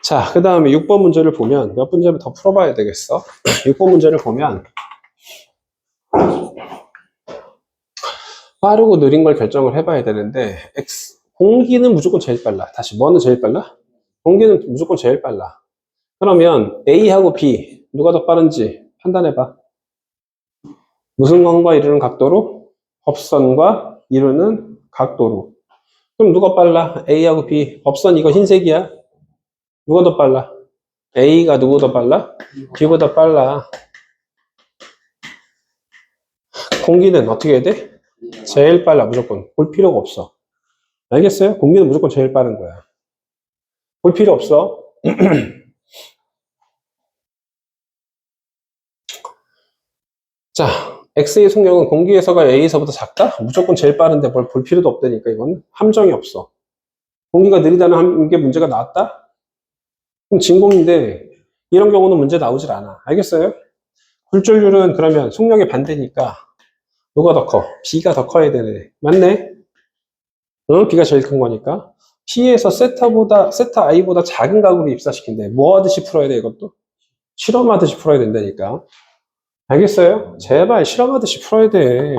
자, 그 다음에 6번 문제를 보면 몇 문제를 더 풀어봐야 되겠어. 6번 문제를 보면 빠르고 느린 걸 결정을 해봐야 되는데 공기는 무조건 제일 빨라. 다시 뭐는 제일 빨라? 공기는 무조건 제일 빨라. 그러면 A하고 B 누가 더 빠른지 판단해봐. 무슨 건과 이루는 각도로? 법선과 이루는 각도로. 그럼 누가 빨라? A하고 B. 법선 이거 흰색이야. 누가 더 빨라? A가 누구보다 빨라? B보다 빨라. 공기는 어떻게 해야 돼? 제일 빨라. 무조건. 볼 필요가 없어. 알겠어요? 공기는 무조건 제일 빠른 거야. 볼 필요 없어. 자, X의 속력은 공기에서가 A에서보다 작다? 무조건 제일 빠른데 뭘 볼 필요도 없다니까. 이건 함정이 없어. 공기가 느리다는 게 문제가 나왔다? 그럼 진공인데 이런 경우는 문제 나오질 않아. 알겠어요? 굴절률은 그러면 속력의 반대니까 누가 더 커? B가 더 커야 되네. 맞네? 응? B가 제일 큰 거니까. P에서 세타 I보다 작은 각으로 입사시킨대. 뭐 하듯이 풀어야 돼, 이것도? 실험하듯이 풀어야 된다니까. 알겠어요? 제발 실험하듯이 풀어야 돼.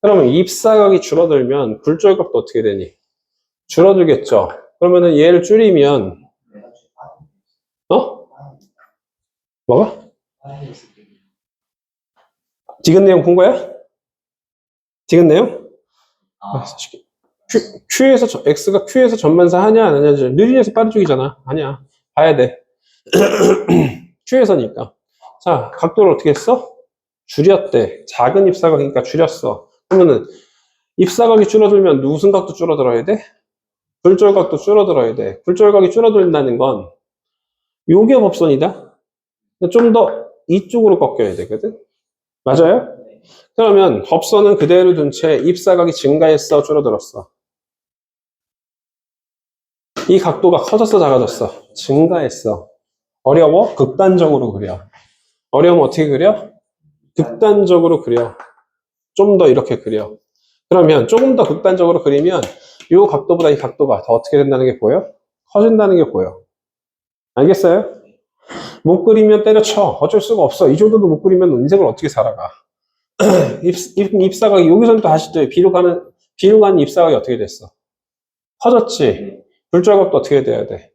그러면 입사각이 줄어들면 굴절각도 어떻게 되니? 줄어들겠죠. 그러면은 얘를 줄이면, 뭐가? 디귿 내용 본 거야? 디귿 내용? Q에서, X가 Q에서 전반사 하냐, 안 하냐, 느리에서 빠른 쪽이잖아. 아니야. 봐야 돼. Q에서니까. 자, 각도를 어떻게 했어? 줄였대. 작은 입사각이니까 줄였어. 그러면은, 입사각이 줄어들면 무슨 각도 줄어들어야 돼? 굴절각도 줄어들어야 돼. 굴절각이 줄어든다는 건, 요게 법선이다? 좀 더 이쪽으로 꺾여야 되거든? 맞아요? 그러면 법선은 그대로 둔 채 입사각이 증가했어, 줄어들었어? 이 각도가 커졌어, 작아졌어? 증가했어. 어려워? 극단적으로 그려. 어려우면 어떻게 그려? 극단적으로 그려. 좀 더 이렇게 그려. 그러면 조금 더 극단적으로 그리면 이 각도보다 이 각도가 더 어떻게 된다는 게 보여? 커진다는 게 보여. 알겠어요? 못 그리면 때려쳐. 어쩔 수가 없어. 이 정도도 못 그리면 인생을 어떻게 살아가? 입사각이 여기서는 또 다시 또 비로 가는 입사각이 어떻게 됐어? 커졌지. 굴절각도 어떻게 돼야 돼?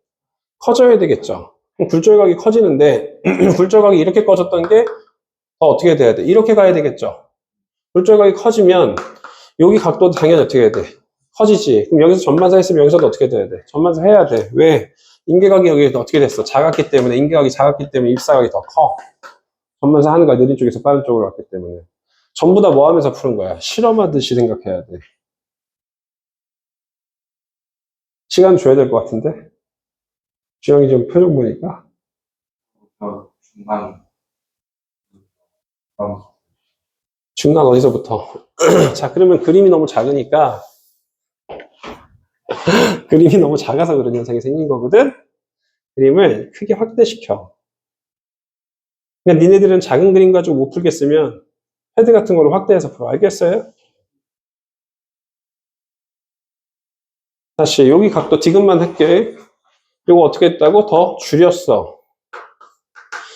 커져야 되겠죠. 굴절각이 커지는데 굴절각이 이렇게 커졌던 게 더 어떻게 돼야 돼? 이렇게 가야 되겠죠. 굴절각이 커지면 여기 각도도 당연히 어떻게 해야 돼? 커지지. 그럼 여기서 전반사 했으면 여기서도 어떻게 돼야 돼? 전반사 해야 돼. 왜? 인계각이 여기 어떻게 됐어? 작았기 때문에, 인계각이 작았기 때문에 입사각이 더 커. 전반사 하는 거야. 느린 쪽에서 빠른 쪽으로 갔기 때문에. 전부 다 뭐 하면서 푸는 거야? 실험하듯이 생각해야 돼. 시간 줘야 될 것 같은데? 주영이 좀 표정 보니까. 중간 어디서부터? 자, 그러면 그림이 너무 작으니까, 그림이 너무 작아서 그런 현상이 생긴 거거든? 그림을 크게 확대시켜. 그러니까 니네들은 작은 그림 가지고 못 풀겠으면, 패드 같은 걸로 확대해서 풀어. 알겠어요? 다시, 여기 각도 디귿만 할게. 이거 어떻게 했다고? 더 줄였어.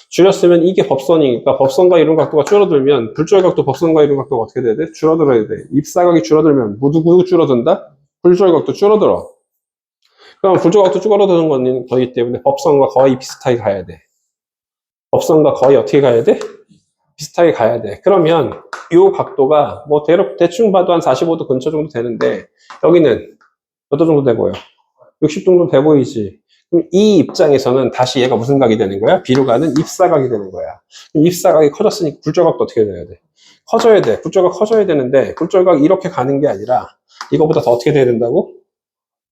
줄였으면 이게 법선이니까 법선과 이룬 각도가 줄어들면 굴절각도 법선과 이룬 각도가 어떻게 돼야 돼? 줄어들어야 돼. 입사각이 줄어들면 누구 줄어든다? 굴절각도 줄어들어. 그럼 굴절각도 줄어드는 거기 때문에 법선과 거의 비슷하게 가야 돼. 법선과 거의 어떻게 가야 돼? 비슷하게 가야 돼. 그러면 이 각도가 뭐 대충 봐도 한 45도 근처 정도 되는데 여기는 몇 도 정도 돼 보여? 60 정도 돼 보이지? 그럼 이 입장에서는 다시 얘가 무슨 각이 되는 거야? B로 가는 입사각이 되는 거야. 그럼 입사각이 커졌으니까 굴절각도 어떻게 돼야 돼? 커져야 돼. 굴절각 커져야 되는데 굴절각이 이렇게 가는 게 아니라 이거보다 더 어떻게 돼야 된다고?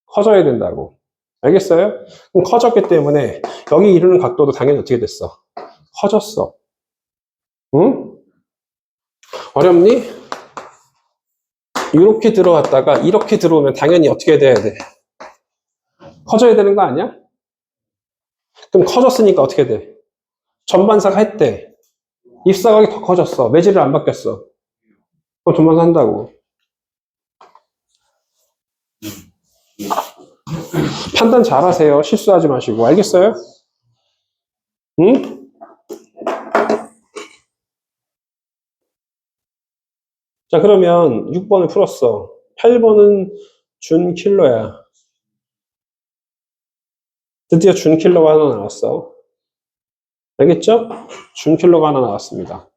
커져야 된다고. 알겠어요? 그럼 커졌기 때문에 여기 이루는 각도도 당연히 어떻게 됐어? 커졌어. 응? 어렵니? 이렇게 들어왔다가 이렇게 들어오면 당연히 어떻게 돼야 돼? 커져야 되는 거 아니야? 그럼 커졌으니까 어떻게 돼? 전반사가 했대. 입사각이 더 커졌어. 매질을 안 바뀌었어. 그럼 전반사 한다고. 판단 잘 하세요. 실수하지 마시고. 알겠어요? 응? 자, 그러면 6번을 풀었어. 8번은 준 킬러야. 드디어 준 킬러가 하나 나왔어. 알겠죠? 준 킬러가 하나 나왔습니다.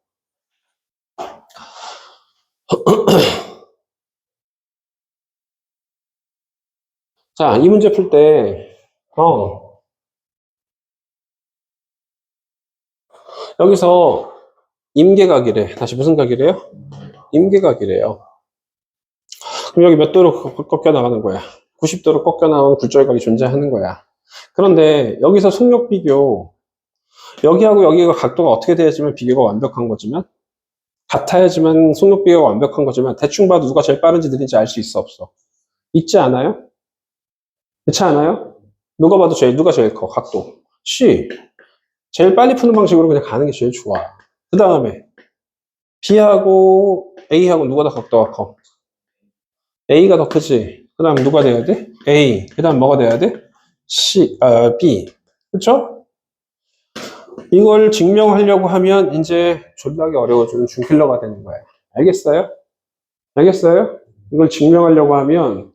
자, 이 문제 풀 때, 여기서 임계각이래. 다시 무슨 각이래요? 임계각이래요. 그럼 여기 몇 도로 꺾여 나가는 거야? 90도로 꺾여 나온 굴절각이 존재하는 거야. 그런데 여기서 속력 비교, 여기하고 여기가 각도가 어떻게 돼야지만 비교가 완벽한 거지만, 같아야지만 속력 비교가 완벽한 거지만, 대충 봐도 누가 제일 빠른지 느린지 알 수 있어, 없어? 있지 않아요? 그렇지 않아요? 누가 제일 커, 각도? C. 제일 빨리 푸는 방식으로 그냥 가는 게 제일 좋아. 그 다음에, B하고 A하고 누가 더 각도가 커? A가 더 크지. 그 다음 누가 돼야 돼? A. 그 다음 뭐가 돼야 돼? B. 그쵸? 이걸 증명하려고 하면 이제 존나게 어려워지는 준킬러가 되는 거예요. 알겠어요? 알겠어요? 이걸 증명하려고 하면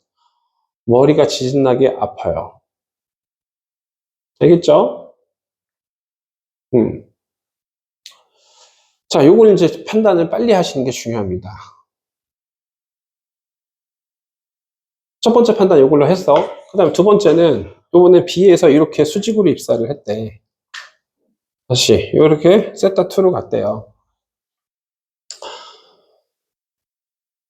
머리가 지진나게 아파요. 알겠죠? 자, 요걸 이제 판단을 빨리 하시는 게 중요합니다. 첫 번째 판단 요걸로 했어. 그 다음 두 번째는 요번에 B에서 이렇게 수직으로 입사를 했대. 다시 이렇게 세타2로 갔대요.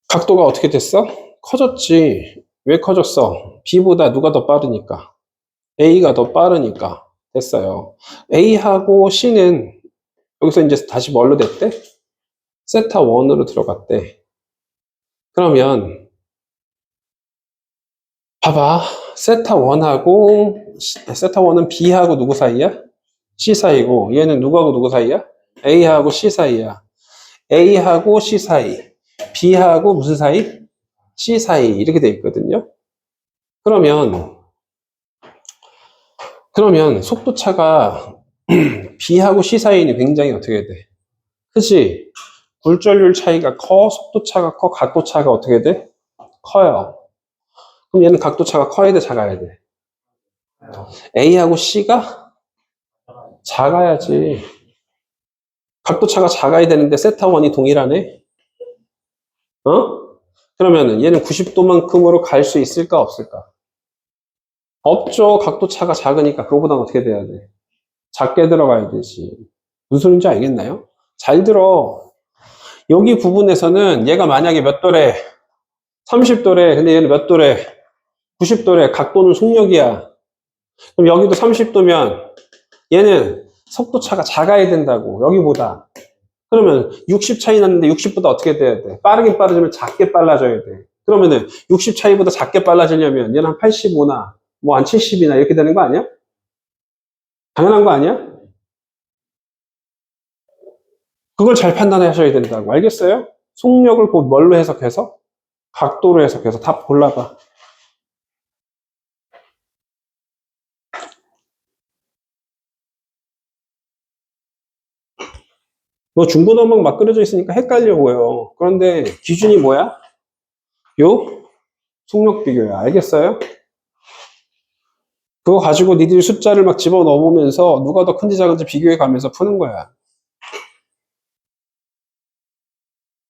각도가 어떻게 됐어? 커졌지. 왜 커졌어? B보다 누가 더 빠르니까. A가 더 빠르니까 됐어요. A하고 C는 여기서 이제 다시 뭘로 됐대? 세타1으로 들어갔대. 그러면 봐봐. 세타1은 B하고 누구 사이야? C 사이고 얘는 누구하고 누구 사이야? A하고 C 사이야. A하고 C 사이. B하고 무슨 사이? C 사이. 이렇게 돼 있거든요. 그러면 속도차가 B하고 C 사이는 굉장히 어떻게 돼? 그치? 굴절률 차이가 커, 속도차가 커, 각도차가 어떻게 돼? 커요. 그럼 얘는 각도차가 커야 돼, 작아야 돼? A하고 C가 작아야지. 각도차가 작아야 되는데 세타1이 동일하네? 그러면은 얘는 90도만큼으로 갈 수 있을까, 없을까? 없죠. 각도차가 작으니까 그거보다는 어떻게 돼야 돼? 작게 들어가야 되지. 무슨 소리인지 알겠나요? 잘 들어. 여기 부분에서는 얘가 만약에 몇 도래? 30도래. 근데 얘는 몇 도래? 90도래. 각도는 속력이야. 그럼 여기도 30도면 얘는 속도차가 작아야 된다고. 여기보다. 그러면 60 차이 났는데 60보다 어떻게 돼야 돼? 빠르긴 빠르지만 작게 빨라져야 돼. 그러면은 60 차이보다 작게 빨라지려면 얘는 한 85나 뭐 한 70이나 이렇게 되는 거 아니야? 당연한 거 아니야? 그걸 잘 판단하셔야 된다고. 알겠어요? 속력을 뭘로 해석해서? 각도로 해석해서 답 골라봐. 뭐 중고등학 막 끓여져 있으니까 헷갈려고요. 그런데 기준이 뭐야? 요 속력 비교야. 알겠어요? 그거 가지고 니들이 숫자를 막 집어 넣어보면서 누가 더 큰지 작은지 비교해 가면서 푸는 거야.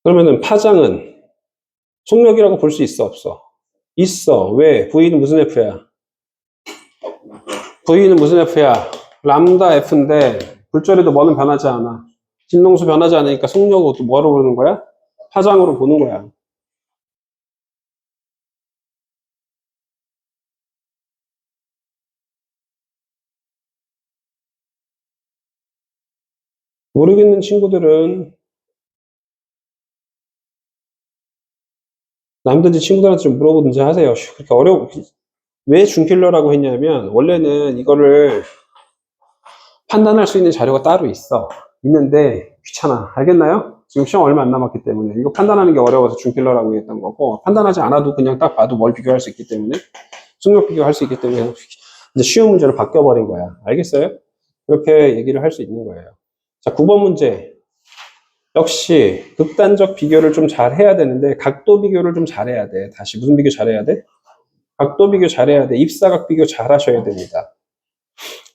그러면은 파장은 속력이라고 볼 수 있어, 없어? 있어. 왜? V는 무슨 F야? V는 무슨 F야? 람다 F인데 굴절에도 뭐는 변하지 않아. 진동수 변하지 않으니까 속력을 또 뭐로 보는 거야? 파장으로 보는 거야. 모르겠는 친구들은 남든지 친구들한테 좀 물어보든지 하세요. 그렇게 왜 준킬러라고 했냐면 원래는 이거를 판단할 수 있는 자료가 따로 있는데 귀찮아. 알겠나요? 지금 시험 얼마 안 남았기 때문에 이거 판단하는 게 어려워서 준킬러라고 했던 거고 판단하지 않아도 그냥 딱 봐도 뭘 비교할 수 있기 때문에 속력 비교할 수 있기 때문에 이제 쉬운 문제로 바뀌어버린 거야. 알겠어요? 이렇게 얘기를 할 수 있는 거예요. 자, 9번 문제. 역시 극단적 비교를 좀 잘 해야 되는데 각도 비교를 좀 잘해야 돼. 다시 무슨 비교 잘해야 돼? 각도 비교 잘해야 돼. 입사각 비교 잘 하셔야 됩니다.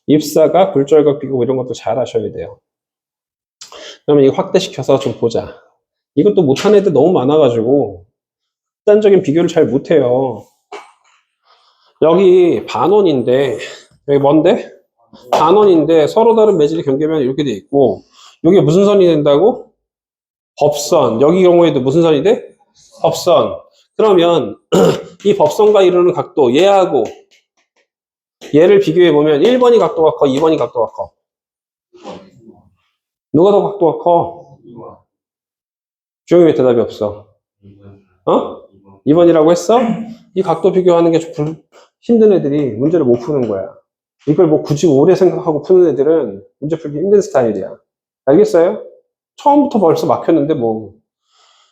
입사각, 굴절각 비교 이런 것도 잘 하셔야 돼요. 그러면 이거 확대시켜서 좀 보자. 이것도 못하는 애들 너무 많아가지고 극단적인 비교를 잘 못해요. 여기 반원인데 여기 뭔데? 반원인데 서로 다른 매질이 경계면 이렇게 돼 있고 이게 무슨 선이 된다고? 법선. 여기 경우에도 무슨 선이 돼? 법선. 그러면 이 법선과 이루는 각도 얘하고 얘를 비교해 보면 1번이 각도가 커, 2번이 각도가 커. 누가 더 각도가 커? 주영이 왜 대답이 없어? 어? 2번이라고 했어? 이 각도 비교하는 게 좀 힘든 애들이 문제를 못 푸는 거야. 이걸 뭐 굳이 오래 생각하고 푸는 애들은 문제 풀기 힘든 스타일이야. 알겠어요? 처음부터 벌써 막혔는데 뭐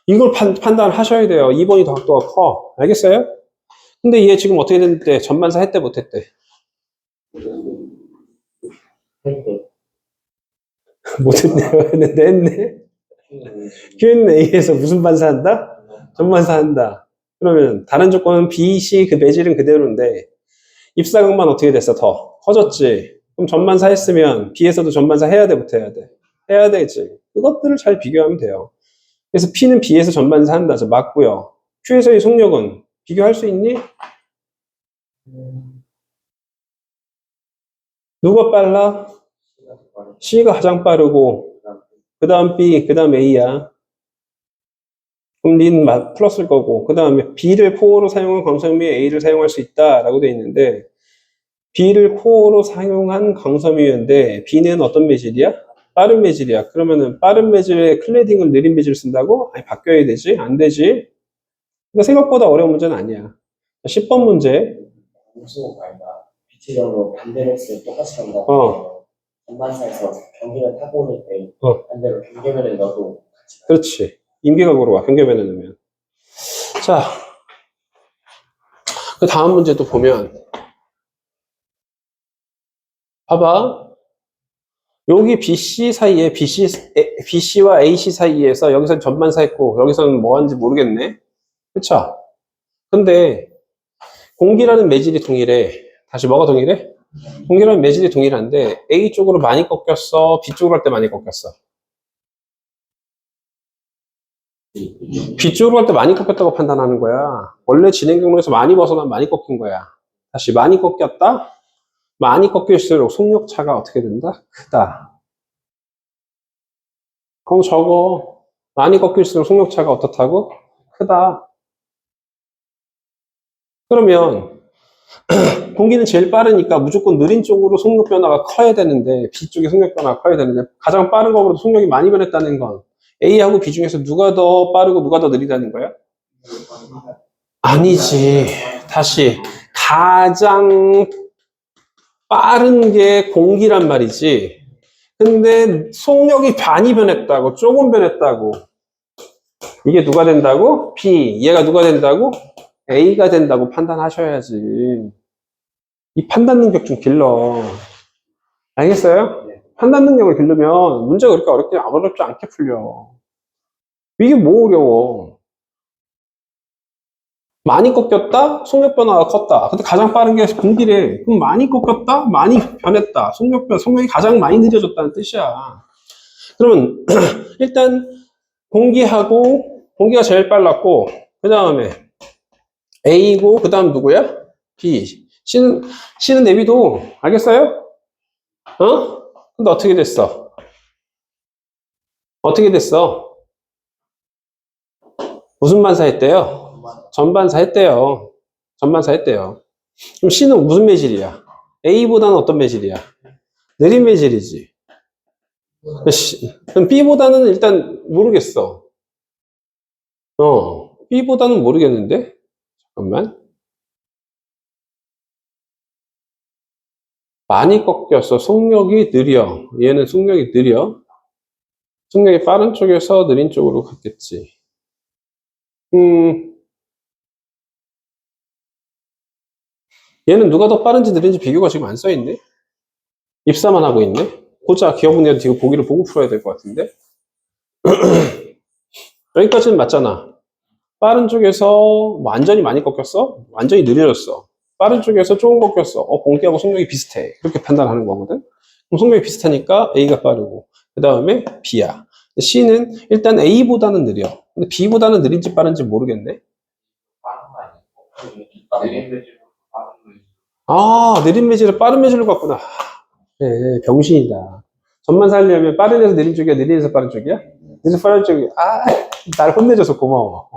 이걸 판단하셔야 돼요. 2번이 더 각도가 커. 알겠어요? 근데 얘 지금 어떻게 됐는데 전반사 했대 못했대? 못했네요. 했는데 했네. Q&A에서 무슨 반사한다? 전반사한다. 그러면 다른 조건은 B, C 그 매질은 그대로인데 입사각만 어떻게 됐어? 더 커졌지. 그럼 전반사 했으면 B에서도 전반사 해야 돼, 못해야 돼? 해야 되지. 그것들을 잘 비교하면 돼요. 그래서 P는 B에서 전반사 한다. 저 맞고요. Q에서의 속력은 비교할 수 있니? 누가 빨라? C가 가장 빠르고 그 다음 B, 그 다음 A야. 그럼 닌 플러스일 거고 그 다음에 B를 코어로 사용한 광섬유에 A를 사용할 수 있다라고 돼 있는데 B를 코어로 사용한 광섬유인데 B는 어떤 매질이야? 빠른 매질이야. 그러면은 빠른 매질에 클래딩을 느린 매질을 쓴다고? 아니 바뀌어야 되지? 안 되지? 그러니까 생각보다 어려운 문제는 아니야. 10번 문제. 무슨 말인가? 비트경로 반대로 했을 때 똑같이 간다고. 전반사에서 경계면 타고 오는 때 반대로 경계면을 넣어도 같이 가요. 그렇지. 임기각으로 와. 경계면을 넣으면. 자, 그 다음 문제도 보면 봐봐. 여기 BC 사이에 BC와 AC 사이에서 여기서는 전반사 했고 여기서는 뭐 하는지 모르겠네. 그쵸? 근데 공기라는 매질이 동일해. 다시 뭐가 동일해? 공기라는 매질이 동일한데 A 쪽으로 많이 꺾였어? B 쪽으로 할 때 많이 꺾였어? B 쪽으로 할 때 많이 꺾였다고 판단하는 거야. 원래 진행 경로에서 많이 벗어나면 많이 꺾인 거야. 다시 많이 꺾였다? 많이 꺾일수록 속력 차가 어떻게 된다? 크다. 그럼 적어. 많이 꺾일수록 속력 차가 어떻다고? 크다. 그러면 공기는 제일 빠르니까 무조건 느린 쪽으로 속력 변화가 커야 되는데 B 쪽의 속력 변화가 커야 되는데 가장 빠른 거보다 속력이 많이 변했다는 건 A하고 B 중에서 누가 더 빠르고 누가 더 느리다는 거야? 아니지. 다시 가장 빠른 게 공기란 말이지. 근데 속력이 많이 변했다고, 조금 변했다고. 이게 누가 된다고? B. 얘가 누가 된다고? A가 된다고 판단하셔야지. 이 판단 능력 좀 길러. 알겠어요? 판단 능력을 기르면 문제가 그렇게 어렵지 않게 풀려. 이게 뭐 어려워. 많이 꺾였다? 속력 변화가 컸다. 근데 가장 빠른 게 공기래. 그럼 많이 꺾였다? 많이 변했다. 속력이 가장 많이 느려졌다는 뜻이야. 그러면 일단 공기가 제일 빨랐고 그 다음에 A고 그 다음 누구야? B. C는 내비도 알겠어요? 어? 근데 어떻게 됐어? 어떻게 됐어? 무슨 반사 했대요? 전반사 했대요. 전반사 했대요. 그럼 C는 무슨 매질이야? A보다는 어떤 매질이야? 느린 매질이지. 그럼 B보다는 일단 모르겠어. B보다는 모르겠는데? 잠깐만. 많이 꺾였어. 속력이 느려. 얘는 속력이 느려. 속력이 빠른 쪽에서 느린 쪽으로 갔겠지. 얘는 누가 더 빠른지 느린지 비교가 지금 안 써있네? 입사만 하고 있네? 고작 기억문제도 지금 보기를 보고 풀어야 될 것 같은데? 여기까지는 맞잖아. 빠른 쪽에서 완전히 많이 꺾였어? 완전히 느려졌어. 빠른 쪽에서 조금 꺾였어. 공기하고 속력이 비슷해. 그렇게 판단하는 거거든? 그럼 속력이 비슷하니까 A가 빠르고, 그 다음에 B야. C는 일단 A보다는 느려. 근데 B보다는 느린지 빠른지 모르겠네? 아, 느린 매질을 빠른 매질로 갔구나. 네, 병신이다. 전만 살려면 빠른 애서 느린 쪽이야, 느린 애서 빠른 쪽이야? 느린 애서 빠른 쪽이야. 아, 날 혼내줘서 고마워.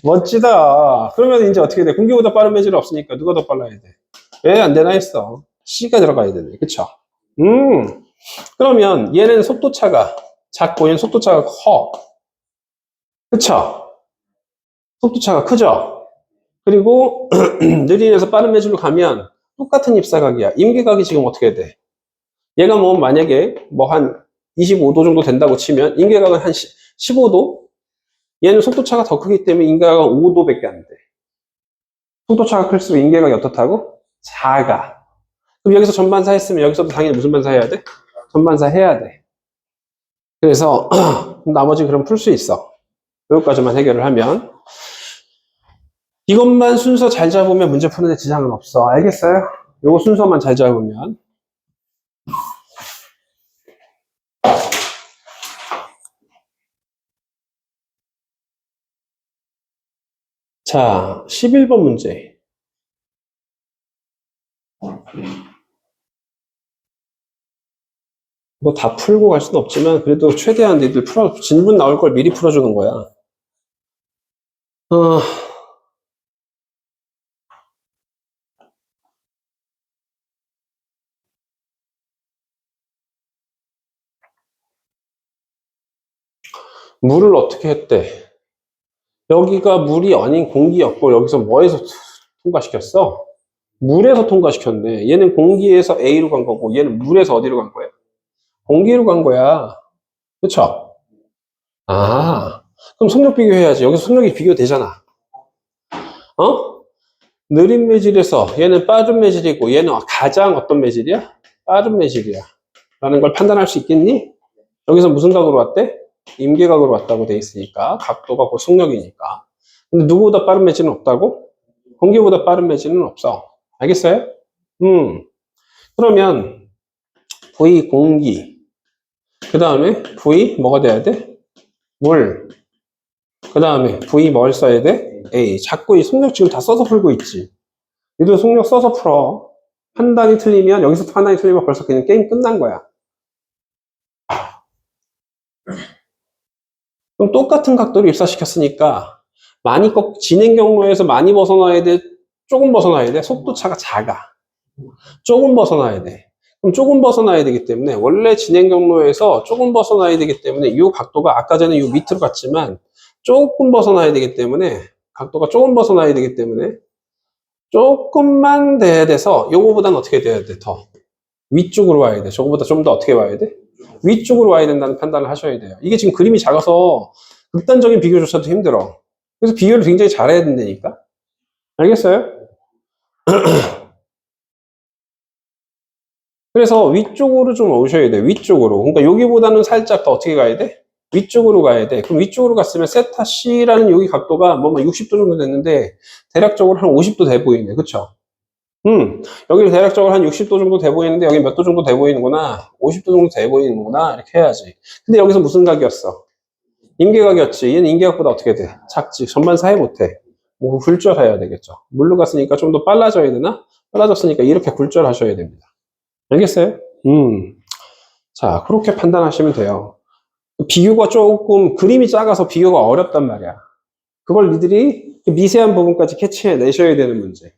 멋지다. 그러면 이제 어떻게 돼? 공기보다 빠른 매질은 없으니까 누가 더 빨라야 돼? 왜 안 되나 했어. C가 들어가야 되네. 그쵸? 그러면 얘는 속도차가 작고 얘는 속도차가 커. 그쵸? 속도차가 크죠? 그리고 느린 애서 빠른 매질로 가면 똑같은 입사각이야. 임계각이 지금 어떻게 돼? 얘가 뭐 만약에 뭐 한 25도 정도 된다고 치면 임계각은 한 15도? 얘는 속도차가 더 크기 때문에 임계각은 5도밖에 안 돼. 속도차가 클수록 임계각이 어떻다고? 작아. 그럼 여기서 전반사 했으면 여기서도 당연히 무슨 반사 해야 돼? 전반사 해야 돼. 그래서 나머지 그럼 풀 수 있어. 여기까지만 해결을 하면 이것만 순서 잘 잡으면 문제 푸는데 지장은 없어. 알겠어요? 요거 순서만 잘 잡으면. 자, 11번 문제. 뭐 다 풀고 갈 수는 없지만 그래도 최대한 니들 질문 나올 걸 미리 풀어주는 거야. 물을 어떻게 했대? 여기가 물이 아닌 공기였고 여기서 뭐에서 통과시켰어? 물에서 통과시켰네. 얘는 공기에서 A로 간 거고 얘는 물에서 어디로 간 거야? 공기로 간 거야. 그쵸? 아, 그럼 속력 비교해야지. 여기서 속력이 비교되잖아. 어? 느린 매질에서 얘는 빠른 매질이고 얘는 가장 어떤 매질이야? 빠른 매질이야. 라는 걸 판단할 수 있겠니? 여기서 무슨 각으로 왔대? 임계각으로 왔다고 돼 있으니까 각도가 그 속력이니까. 근데 누구보다 빠른 매질은 없다고? 공기보다 빠른 매질은 없어. 알겠어요? 그러면 V 공기 그 다음에 V 뭐가 돼야 돼? 물 그 다음에 V 뭘 써야 돼? A. 자꾸 이 속력 지금 다 써서 풀고 있지. 얘도 속력 써서 풀어. 판단이 틀리면 여기서 판단이 틀리면 벌써 그냥 게임 끝난 거야. 그럼 똑같은 각도로 입사시켰으니까 많이 진행 경로에서 많이 벗어나야 돼? 조금 벗어나야 돼? 속도 차가 작아. 조금 벗어나야 돼. 그럼 조금 벗어나야 되기 때문에 원래 진행 경로에서 조금 벗어나야 되기 때문에 이 각도가 아까 전에 이 밑으로 갔지만 조금 벗어나야 되기 때문에 각도가 조금 벗어나야 되기 때문에 조금만 돼야 돼서 요거보다는 어떻게 돼야 돼? 더 위쪽으로 와야 돼. 저거보다 좀 더 어떻게 와야 돼? 위쪽으로 와야 된다는 판단을 하셔야 돼요. 이게 지금 그림이 작아서 극단적인 비교조차도 힘들어. 그래서 비교를 굉장히 잘해야 된다니까. 알겠어요? 그래서 위쪽으로 좀 오셔야 돼. 위쪽으로. 그러니까 여기보다는 살짝 더 어떻게 가야 돼? 위쪽으로 가야 돼. 그럼 위쪽으로 갔으면 세타 C라는 여기 각도가 뭐 60도 정도 됐는데 대략적으로 한 50도 돼 보이네. 그쵸? 여기 대략적으로 한 60도 정도 돼 보이는데 여기 몇 도 정도 돼 보이는구나. 50도 정도 돼 보이는구나. 이렇게 해야지. 근데 여기서 무슨 각이었어? 임계각이었지. 얘는 임계각보다 어떻게 돼? 작지. 전반사해 못해. 뭐 굴절해야 되겠죠. 물로 갔으니까 좀 더 빨라져야 되나? 빨라졌으니까 이렇게 굴절하셔야 됩니다. 알겠어요? 자, 그렇게 판단하시면 돼요. 비교가 조금, 그림이 작아서 비교가 어렵단 말이야. 그걸 니들이 미세한 부분까지 캐치해 내셔야 되는 문제.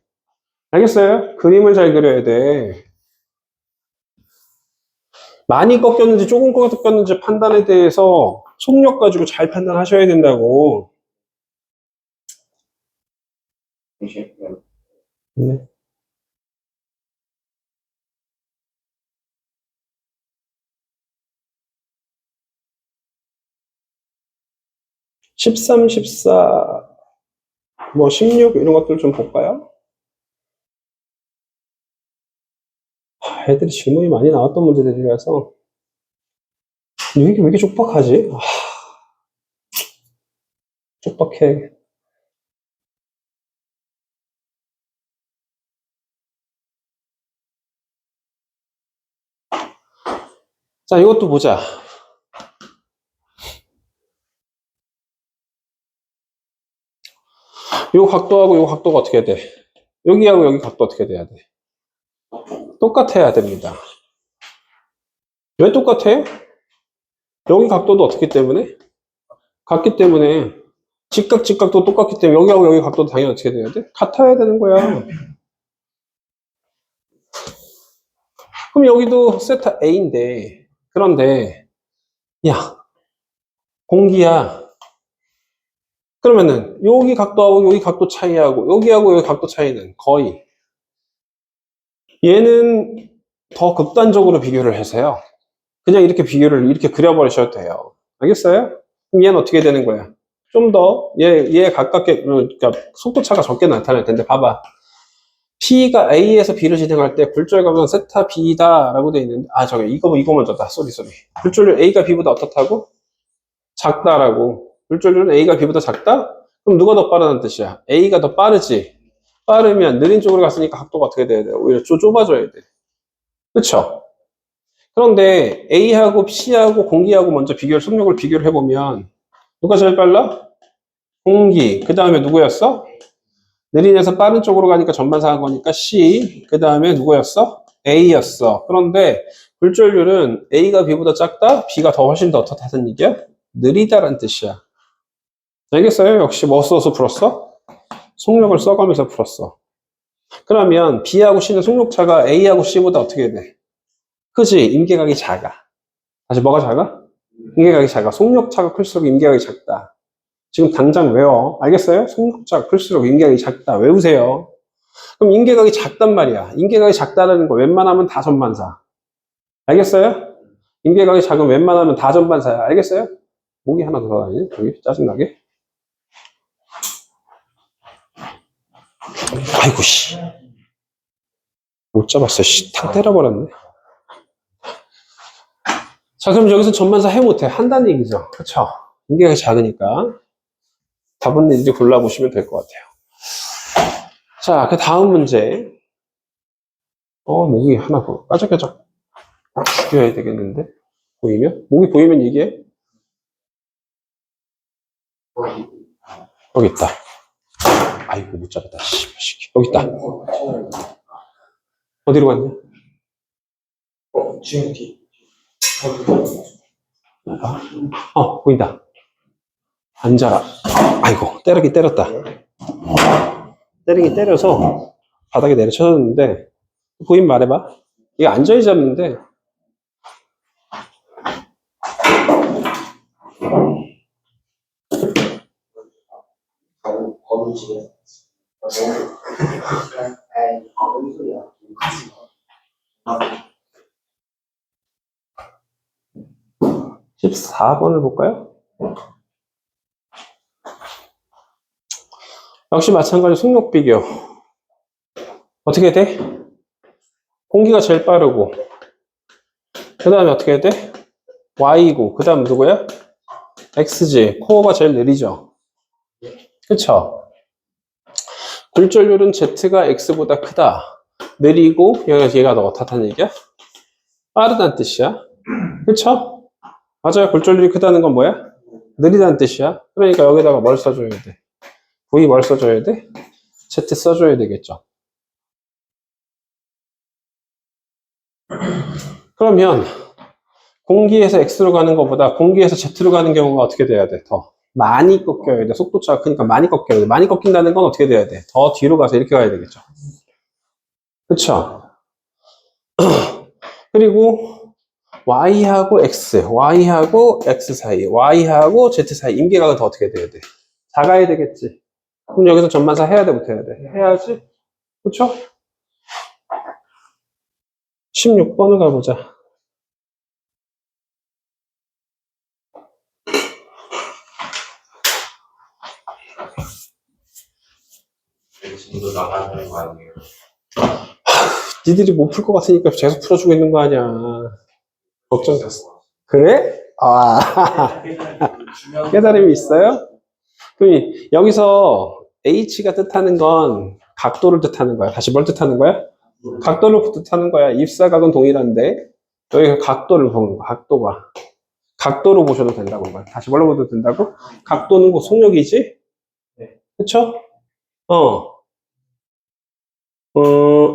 알겠어요? 그림을 잘 그려야 돼. 많이 꺾였는지 조금 꺾였는지 판단에 대해서 속력 가지고 잘 판단하셔야 된다고. 네. 13, 14, 뭐 16 이런 것들 좀 볼까요? 애들이 질문이 많이 나왔던 문제들이라서. 이게 왜 이렇게 촉박하지? 촉박해. 자, 이것도 보자. 요 각도하고 요 각도가 어떻게 돼? 여기하고 여기 각도 어떻게 돼야 돼? 똑같아야 됩니다. 왜 똑같아요? 여기 각도도 어떻기 때문에? 같기 때문에 직각도 똑같기 때문에 여기하고 여기 각도도 당연히 어떻게 돼야 돼? 같아야 되는 거야. 그럼 여기도 세타 A인데 그런데 야 공기야 그러면은 여기 각도하고 여기 각도 차이하고 여기하고 여기 각도 차이는 거의 얘는 더 극단적으로 비교를 해서요. 그냥 이렇게 비교를 이렇게 그려버리셔도 돼요. 알겠어요? 그럼 얘는 어떻게 되는 거야? 좀 더 얘 가깝게 그러니까 속도차가 적게 나타날 텐데 봐봐. P가 A에서 B를 진행할 때 굴절각은 세타 B다 라고 돼 있는데 이거 먼저다. 쏘리 굴절률 A가 B보다 어떻다고? 작다라고. 굴절률은 A가 B보다 작다? 그럼 누가 더 빠르다는 뜻이야? A가 더 빠르지. 빠르면 느린 쪽으로 갔으니까 각도가 어떻게 돼야 돼? 오히려 좁아져야 돼. 그쵸? 그런데 A하고 C하고 공기하고 먼저 속력을 비교를 해보면 누가 제일 빨라? 공기. 그 다음에 누구였어? 느린에서 빠른 쪽으로 가니까 전반사한 거니까 C. 그 다음에 누구였어? A였어. 그런데 굴절률은 A가 B보다 작다? B가 더 훨씬 더 어떻다는 얘기야? 느리다란 뜻이야. 알겠어요? 역시 뭐 써서 풀었어? 속력을 써가면서 풀었어. 그러면 B하고 C는 속력차가 A하고 C보다 어떻게 돼? 크지? 임계각이 작아. 다시 뭐가 작아? 임계각이 작아. 속력차가 클수록 임계각이 작다. 지금 당장 외워. 알겠어요? 속력차가 클수록 임계각이 작다. 외우세요. 그럼 임계각이 작단 말이야. 임계각이 작다는 거 웬만하면 다 전반사. 알겠어요? 임계각이 작으면 웬만하면 다 전반사야. 알겠어요? 목이 하나 들어가니? 여기 짜증나게. 아이고 씨. 못 잡았어. 씨. 탁 때려버렸네. 자, 그럼 여기서 전반사 해 못해. 한다는 얘기죠. 그쵸? 임계각이 작으니까. 답은 이제 골라보시면 될 것 같아요. 자, 그 다음 문제. 목이 하나 까적까적 죽여야 되겠는데? 보이면? 목이 보이면 얘기해? 여기 있다. 아이고, 못 잡았다. 여기 있다. 어디로 갔냐? 지금 뒤. 보인다. 앉아라. 아이고, 때렸다. 때리긴 때려서 바닥에 내려쳐졌는데, 보이면 말해봐. 이거 앉아야 잡는데, 거무지게. 무슨 소리야? 14번을 볼까요? 역시 마찬가지 속력 비교. 어떻게 돼? 공기가 제일 빠르고, 그 다음에 어떻게 돼? Y고, 그 다음 누구야? X지. 코어가 제일 느리죠. 그쵸? 굴절률은 Z가 X보다 크다. 느리고, 얘가 더 어떻다는 얘기야? 빠르다는 뜻이야. 그쵸? 맞아요. 굴절률이 크다는 건 뭐야? 느리다는 뜻이야. 그러니까 여기다가 뭘 써줘야 돼? V 뭘 써줘야 돼? Z 써줘야 되겠죠. 그러면 공기에서 X로 가는 것보다 공기에서 Z로 가는 경우가 어떻게 돼야 돼? 더 많이 꺾여야 돼. 속도차가 크니까 많이 꺾여야 돼. 많이 꺾인다는 건 어떻게 돼야 돼? 더 뒤로 가서 이렇게 가야 되겠죠. 그쵸? 그리고 Y하고 X 사이, Y하고 Z 사이 임계각은 더 어떻게 돼야 돼? 작아야 되겠지. 그럼 여기서 전반사 해야 돼, 못해야 돼? 해야지. 그쵸? 16번을 가보자. 지금도 나가는 거 아니에요? 니들이 못 풀 것 같으니까 계속 풀어주고 있는 거 아니야. 걱정됐어. 그래? 아, 깨달음이 있어요? 그럼 여기서 H가 뜻하는 건 각도를 뜻하는 거야. 다시 뭘 뜻하는 거야? 각도를 뜻하는 거야. 입사각은 동일한데 여기가 각도를 보는 거야. 각도가. 각도로 보셔도 된다고. 다시 뭘로 보셔도 된다고? 각도는 그 속력이지? 그쵸?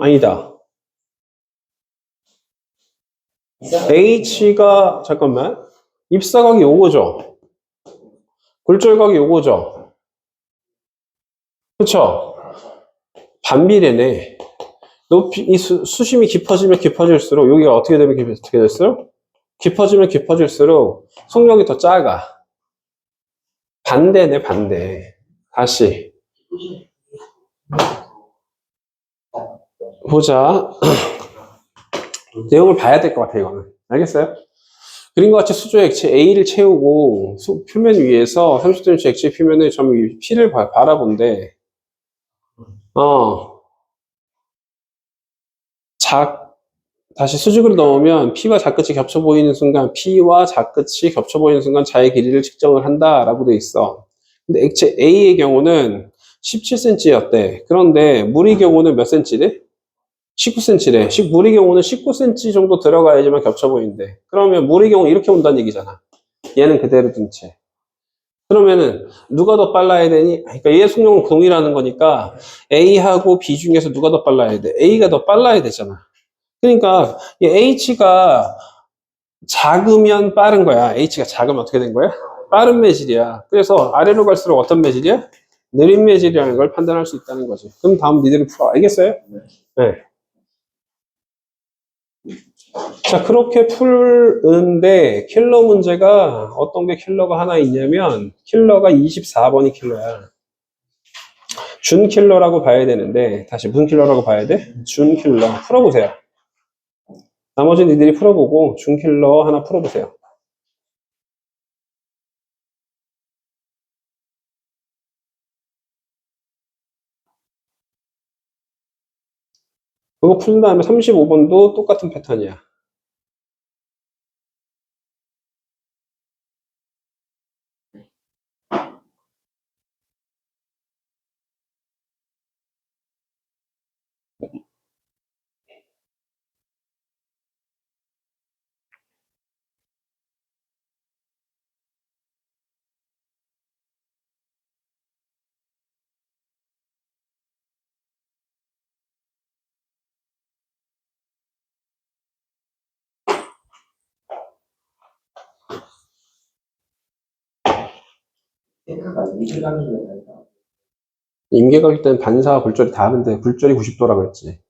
아니다. H가, 잠깐만. 입사각이 요거죠? 굴절각이 요거죠? 그쵸? 반비례네. 이 수심이 깊어지면 깊어질수록, 여기가 어떻게 되면 어떻게 됐어요? 깊어지면 깊어질수록 속력이 더 작아. 반대네, 반대. 다시. 보자. 내용을 봐야 될 것 같아, 이거는. 알겠어요? 그림과 같이 수조의 액체 A를 채우고 표면 위에서 30cm 액체 표면의 점 P를 바라본대. 다시 수직으로 넣으면 P와 좌끝이 겹쳐 보이는 순간 P와 좌끝이 겹쳐 보이는 순간 자의 길이를 측정을 한다라고 돼 있어. 근데 액체 A의 경우는 17cm였대. 그런데 물의 경우는 몇 cm래? 19cm래. 물의 경우는 19cm 정도 들어가야지만 겹쳐 보이는데. 그러면 물의 경우 이렇게 온다는 얘기잖아. 얘는 그대로 둔 채. 그러면은 누가 더 빨라야 되니? 그러니까 얘의 속력은 동일하는 거니까 A하고 B 중에서 누가 더 빨라야 돼? A가 더 빨라야 되잖아. 그러니까 이 H가 작으면 빠른 거야. H가 작으면 어떻게 된 거야? 빠른 매질이야. 그래서 아래로 갈수록 어떤 매질이야? 느린 매질이라는 걸 판단할 수 있다는 거지. 그럼 다음 니들이 풀어. 알겠어요? 네. 자, 그렇게 풀는데 킬러 문제가 어떤 게 킬러가 하나 있냐면 킬러가 24번이 킬러야. 준 킬러라고 봐야 되는데 다시 무슨 킬러라고 봐야 돼? 준 킬러. 풀어보세요. 나머지 니들이 풀어보고 준 킬러 하나 풀어보세요. 그거 푼 다음에 35번도 똑같은 패턴이야. 임계각일 때는 반사와 굴절이 다 하는데 굴절이 90도라고 했지.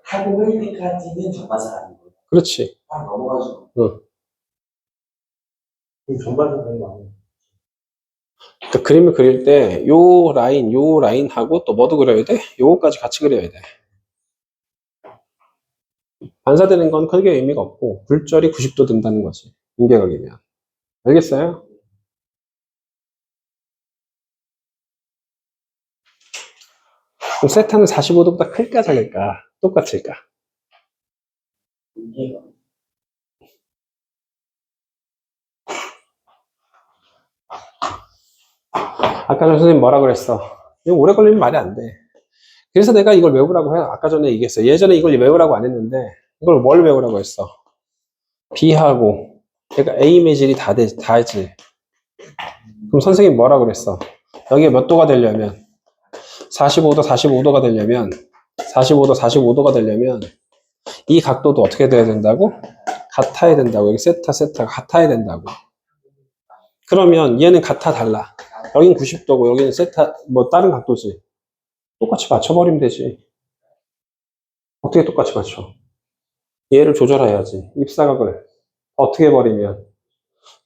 하고 할 때까지는 정반사 아니고 그렇지. 딱 넘어가지고 전반적으로 되는 거 아니에요? 그러니까 그림을 그릴 때 요 라인하고 또 뭐도 그려야 돼? 요거까지 같이 그려야 돼. 반사되는 건 크게 의미가 없고 굴절이 90도 된다는 거지. 임계각이면. 알겠어요? 그럼 세타는 45도보다 클까 작을까? 똑같을까? 이게 아까 전 선생님 뭐라 그랬어? 이거 오래 걸리면 말이 안 돼. 그래서 내가 이걸 외우라고 해. 아까 전에 얘기했어. 예전에 이걸 외우라고 안 했는데 이걸 뭘 외우라고 했어? B하고 그러니까 A 매질이 다 하지. 그럼 선생님 뭐라 그랬어? 여기에 몇 도가 되려면 45도, 45도가 되려면 45도, 45도가 되려면 이 각도도 어떻게 돼야 된다고? 같아야 된다고. 여기 세타가 같아야 된다고. 그러면 얘는 같아 달라. 여긴 90도고 여기는 세타 뭐 다른 각도지. 똑같이 맞춰버리면 되지. 어떻게 똑같이 맞춰? 얘를 조절해야지. 입사각을 어떻게 해버리면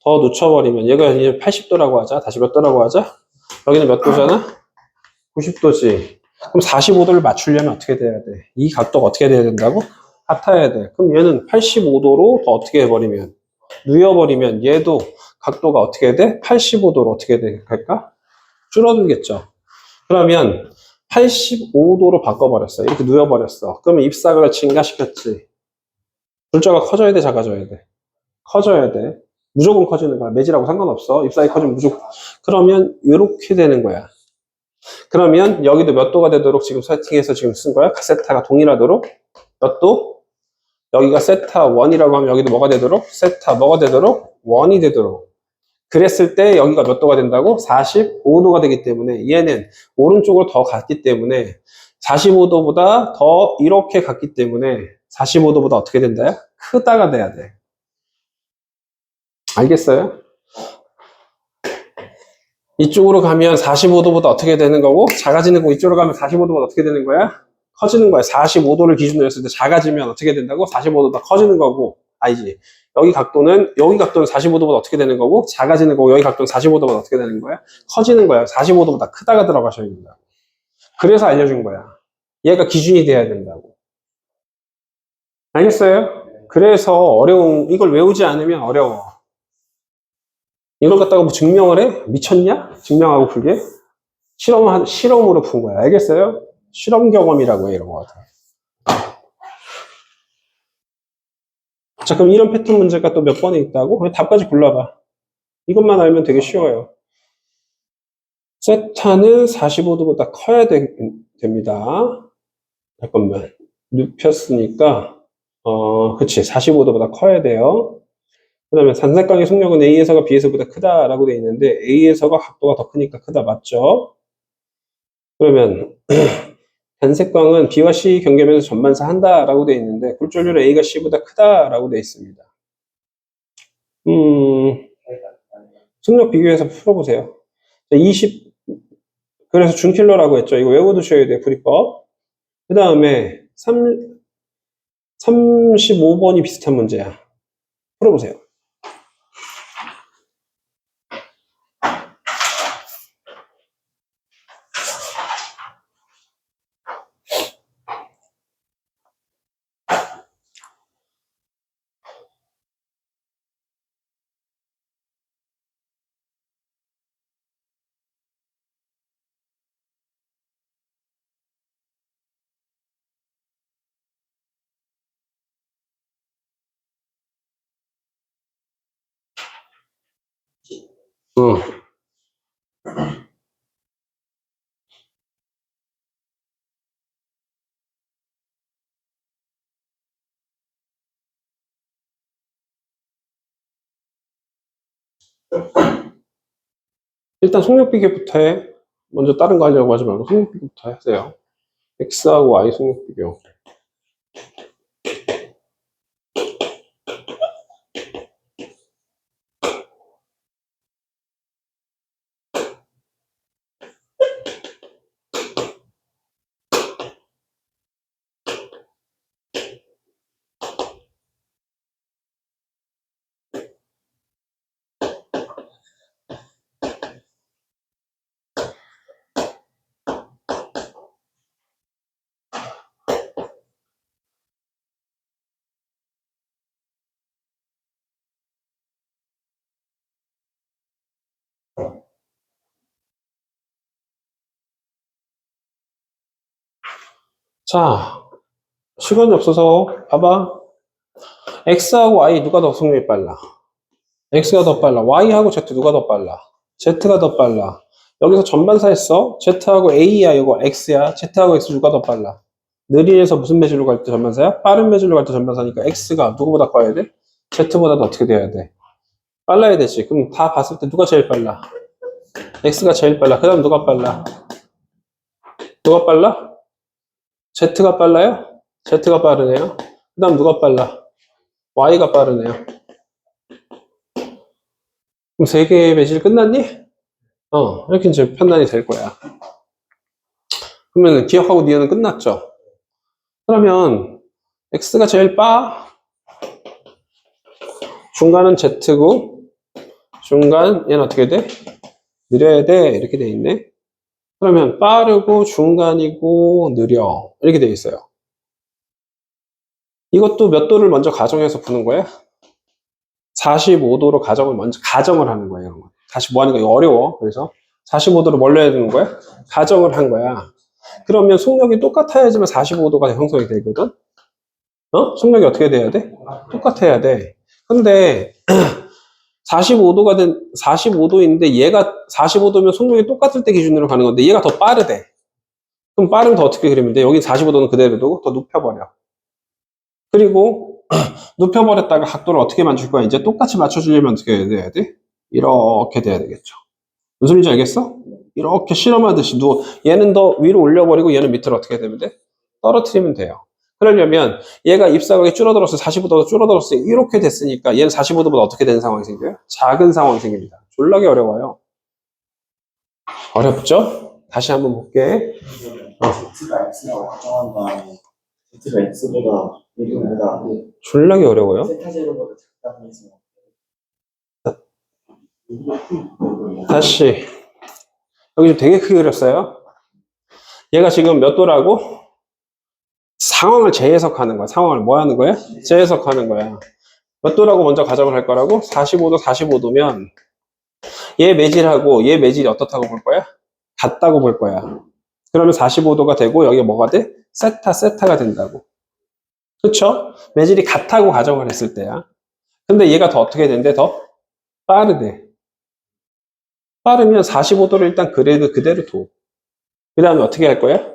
더 늦춰버리면 얘가 이제 80도라고 하자. 다시 몇 도라고 하자? 여기는 몇 도잖아? 90도지. 그럼 45도를 맞추려면 어떻게 돼야 돼? 이 각도가 어떻게 돼야 된다고? 같아야 돼. 그럼 얘는 85도로 더 어떻게 해버리면 누여버리면 얘도 각도가 어떻게 돼? 85도로 어떻게 될까? 줄어들겠죠. 그러면 85도로 바꿔버렸어. 이렇게 누여버렸어. 그러면 입사각을 증가시켰지. 불자가 커져야 돼, 작아져야 돼? 커져야 돼. 무조건 커지는 거야. 매질하고 상관없어. 입사각이 커지면 무조건. 그러면 이렇게 되는 거야. 그러면 여기도 몇 도가 되도록 지금 세팅해서 지금 쓴 거야? 세타가 동일하도록 몇 도? 여기가 세타 1이라고 하면 여기도 뭐가 되도록? 세타 뭐가 되도록? 1이 되도록. 그랬을 때 여기가 몇 도가 된다고? 45도가 되기 때문에 얘는 오른쪽으로 더 갔기 때문에 45도보다 더 이렇게 갔기 때문에 45도보다 어떻게 된다? 크다가 돼야 돼. 알겠어요? 이쪽으로 가면 45도보다 어떻게 되는 거고, 작아지는 거고, 이쪽으로 가면 45도보다 어떻게 되는 거야? 커지는 거야. 45도를 기준으로 했을 때 작아지면 어떻게 된다고? 45도보다 커지는 거고, 아니지. 여기 각도는 45도보다 어떻게 되는 거고, 작아지는 거고, 여기 각도는 45도보다 어떻게 되는 거야? 커지는 거야. 45도보다 크다가 들어가셔야 된다. 그래서 알려준 거야. 얘가 기준이 돼야 된다고. 알겠어요? 그래서 이걸 외우지 않으면 어려워. 이걸 갖다가 뭐 증명을 해? 미쳤냐? 증명하고 풀게? 실험으로 푼 거야. 알겠어요? 실험 경험이라고 해, 이런 거 같아. 자, 그럼 이런 패턴 문제가 또 몇 번에 있다고? 그럼 답까지 골라봐. 이것만 알면 되게 쉬워요. 세타는 45도보다 커야 됩니다. 잠깐만. 눕혔으니까, 그치. 45도보다 커야 돼요. 그 다음에 단색광의 속력은 A에서가 B에서보다 크다라고 돼 있는데, A에서가 각도가 더 크니까 크다. 맞죠? 그러면, 단색광은 B와 C 경계면에서 전반사 한다라고 돼 있는데, 굴절률은 A가 C보다 크다라고 돼 있습니다. 속력 비교해서 풀어보세요. 그래서 준킬러라고 했죠. 이거 외워두셔야 돼요, 풀이법. 그 다음에 35번이 비슷한 문제야. 풀어보세요. 응. 일단 속력 비교부터 해. 먼저 다른 거 하려고 하지 말고 속력 비교부터 하세요. X하고 Y 속력 비교. 자, 시간이 없어서 봐봐. X하고 Y 누가 더 속력이 빨라? X가 더 빨라. Y하고 Z 누가 더 빨라? Z가 더 빨라. 여기서 전반사 했어. Z하고 A야, 이거 X야. Z하고 X 누가 더 빨라? 느린에서 무슨 매질로 갈 때 전반사야? 빠른 매질로 갈 때 전반사니까 X가 누구보다 커야 돼? Z보다도 어떻게 돼야 돼? 빨라야 되지. 그럼 다 봤을 때 누가 제일 빨라? X가 제일 빨라. 그 다음 누가 빨라? 누가 빨라? Z가 빨라요? Z가 빠르네요. 그 다음 누가 빨라? Y가 빠르네요. 그럼 세 개의 매질 끝났니? 이렇게 이제 판단이 될 거야. 그러면 기억하고 니은은 끝났죠? 그러면 X가 제일 중간은 Z고 중간 얘는 어떻게 돼? 느려야 돼 이렇게 돼 있네. 그러면 빠르고 중간이고 느려 이렇게 돼 있어요. 이것도 몇 도를 먼저 가정해서 푸는 거야? 45도로 가정을 하는 거예요. 이런 거. 다시 뭐 하는 거야? 이거 어려워. 그래서 45도로 뭘 해야 되는 거야? 가정을 한 거야. 그러면 속력이 똑같아야지만 45도가 형성이 되거든? 속력이 어떻게 돼야 돼? 똑같아야 돼. 근데 45도인데 얘가 45도면 속력이 똑같을 때 기준으로 가는 건데 얘가 더 빠르대. 그럼 빠르면 더 어떻게 그리면 돼? 여긴 45도는 그대로 두고 더 눕혀버려. 그리고 눕혀버렸다가 각도를 어떻게 맞출 거야? 이제 똑같이 맞춰주려면 어떻게 해야 돼? 이렇게 돼야 되겠죠. 무슨 소리인지 알겠어? 이렇게 실험하듯이 얘는 더 위로 올려버리고 얘는 밑으로 어떻게 되면 돼? 떨어뜨리면 돼요. 그러려면 얘가 입사각이 줄어들었어. 45도가 줄어들었어. 이렇게 됐으니까 얘는 45도보다 어떻게 되는 상황이 생겨요? 작은 상황이 생깁니다. 졸라게 어려워요. 어렵죠? 다시 한번 볼게. Z가 X라고 가정한 다음에 Z가 X보다 1보다 졸라게 어려워요. 세타 제로보다 작다고 해서 다시. 여기 좀 되게 크게 그렸어요. 얘가 지금 몇 도라고? 상황을 재해석하는 거야. 상황을 뭐 하는 거야? 재해석하는 거야. 몇 도라고 먼저 가정을 할 거라고? 45도, 45도면 얘 매질하고 얘 매질이 어떻다고 볼 거야? 같다고 볼 거야. 그러면 45도가 되고 여기가 뭐가 돼? 세타가 된다고. 그쵸? 매질이 같다고 가정을 했을 때야. 근데 얘가 더 어떻게 된대? 더 빠르대. 빠르면 45도를 일단 그대로 둬. 그 다음에 어떻게 할 거야?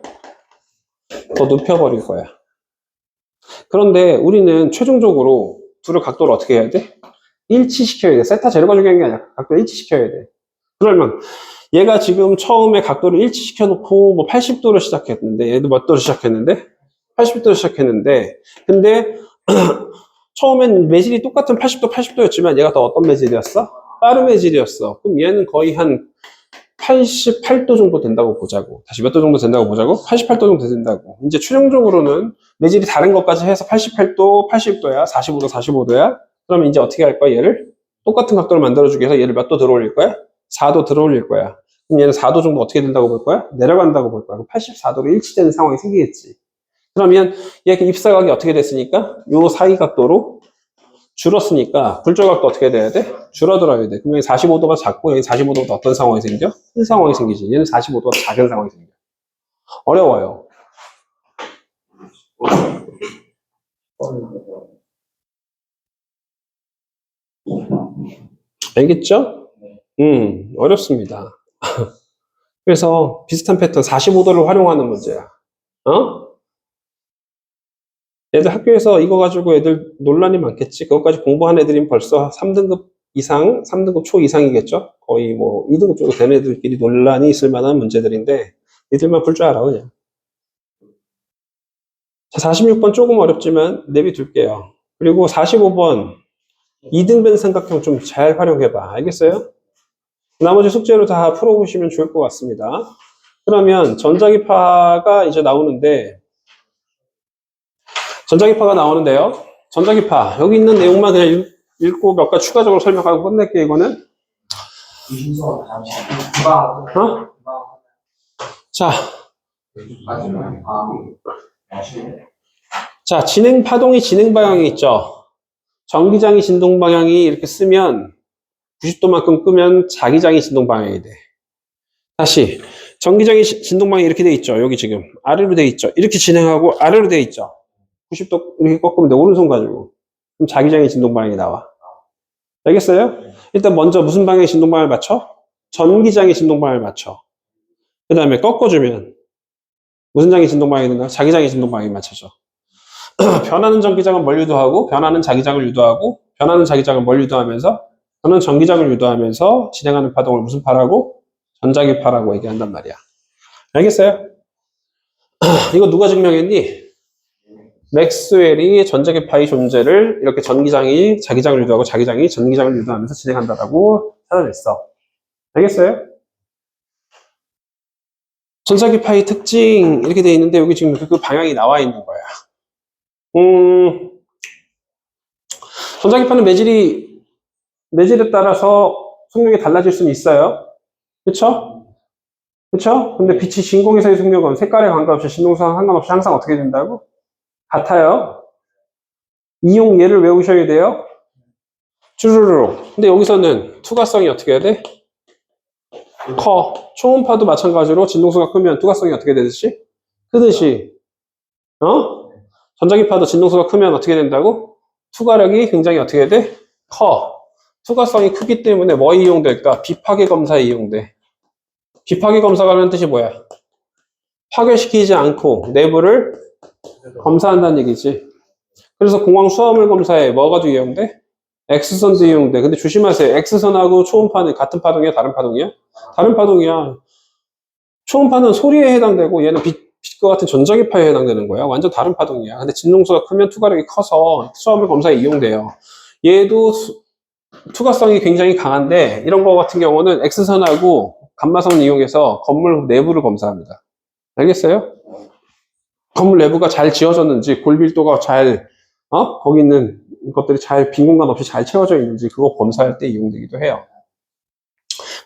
더 눕혀버릴 거야. 그런데 우리는 최종적으로 둘의 각도를 어떻게 해야 돼? 일치시켜야 돼. 세타 제로가 중요한 게 아니야. 각도를 일치시켜야 돼. 그러면 얘가 지금 처음에 각도를 일치시켜 놓고 뭐 80도로 시작했는데 얘도 몇 도로 시작했는데? 80도로 시작했는데 근데 처음엔 매질이 똑같은 80도였지만 얘가 더 어떤 매질이었어? 빠른 매질이었어. 그럼 얘는 거의 한 88도 정도 된다고 보자고. 다시 몇 도 정도 된다고 보자고? 88도 정도 된다고. 이제 최종적으로는 매질이 다른 것까지 해서 88도, 80도야, 45도, 45도야. 그러면 이제 어떻게 할 거야? 얘를 똑같은 각도를 만들어주기 위해서 얘를 몇 도 들어올릴 거야? 4도 들어올릴 거야. 그럼 얘는 4도 정도 어떻게 된다고 볼 거야? 내려간다고 볼 거야. 84도로 일치되는 상황이 생기겠지. 그러면 얘 입사각이 어떻게 됐으니까? 요 사이 각도로 줄었으니까 굴절각도 어떻게 돼야 돼? 줄어들어야 돼. 그럼 여기 45도가 작고 여기 45도가 어떤 상황이 생겨? 큰 상황이 생기지. 얘는 45도가 작은 상황이 생겨. 어려워요. 알겠죠? 어렵습니다. 그래서 비슷한 패턴 45도를 활용하는 문제야. 애들 학교에서 이거 가지고 애들 논란이 많겠지. 그것까지 공부한 애들이 벌써 3등급 이상, 3등급 초 이상이겠죠. 거의 뭐 2등급 정도 되는 애들끼리 논란이 있을 만한 문제들인데 니들만 풀 줄 알아 그냥. 자, 46번 조금 어렵지만 내비둘게요. 그리고 45번 이등변 삼각형 좀 잘 활용해봐. 알겠어요? 나머지 숙제로 다 풀어보시면 좋을 것 같습니다. 그러면 전자기파가 이제 나오는데 전자기파가 나오는데요. 전자기파 여기 있는 내용만 그냥 읽고 몇 가지 추가적으로 설명하고 끝낼게요. 이거는 자 진행 파동이 진행 방향이 있죠. 전기장이 진동 방향이 이렇게 쓰면 90도만큼 끄면 자기장이 진동 방향이 돼. 다시 전기장이 진동 방향이 이렇게 돼 있죠. 여기 지금 아래로 돼 있죠. 이렇게 진행하고 아래로 돼 있죠. 90도 이렇게 꺾으면 돼. 오른손 가지고. 그럼 자기장의 진동 방향이 나와. 알겠어요? 일단 먼저 무슨 방향의 진동 방향을 맞춰? 전기장의 진동 방향을 맞춰. 그 다음에 꺾어주면 무슨 장의 진동 방향이 되는가? 자기장의 진동 방향이 맞춰져. 변하는 전기장은 뭘 유도하고 변하는 자기장을 유도하고 변하는 자기장을 뭘 유도하면서 변하는 전기장을 유도하면서 진행하는 파동을 무슨 파라고? 전자기파라고 얘기한단 말이야. 알겠어요? 이거 누가 증명했니? 맥스웰이 전자기파의 존재를 이렇게 전기장이 자기장을 유도하고 자기장이 전기장을 유도하면서 진행한다라고 찾아냈어. 알겠어요? 전자기파의 특징 이렇게 돼 있는데 여기 지금 그 방향이 나와 있는 거야. 전자기파는 매질에 따라서 속력이 달라질 수는 있어요. 그쵸? 그쵸? 근데 빛이 진공에서의 속력은 색깔에 관계없이 진동상 상관없이 항상 어떻게 된다고? 같아요. 이용 예를 외우셔야 돼요. 쭈루루루. 근데 여기서는 투과성이 어떻게 해야 돼? 커. 초음파도 마찬가지로 진동수가 크면 투과성이 어떻게 되듯이? 크듯이. 전자기파도 진동수가 크면 어떻게 된다고? 투과력이 굉장히 어떻게 돼? 커. 투과성이 크기 때문에 뭐 이용될까? 비파괴 검사에 이용돼. 비파괴 검사가 하는 뜻이 뭐야? 파괴시키지 않고 내부를 검사한다는 얘기지. 그래서 공황 수화물 검사에 뭐가 이용돼? X선도 이용돼. 근데 조심하세요. X선하고 초음파는 같은 파동이야? 다른 파동이야? 다른 파동이야. 초음파는 소리에 해당되고 얘는 빛과 같은 전자기파에 해당되는 거야. 완전 다른 파동이야. 근데 진동수가 크면 투과력이 커서 수화물 검사에 이용돼요. 얘도 투과성이 굉장히 강한데 이런 거 같은 경우는 X선하고 감마선을 이용해서 건물 내부를 검사합니다. 알겠어요? 건물 내부가 잘 지어졌는지 골밀도가 잘 거기 있는 것들이 잘 빈 공간 없이 잘 채워져 있는지 그거 검사할 때 이용되기도 해요.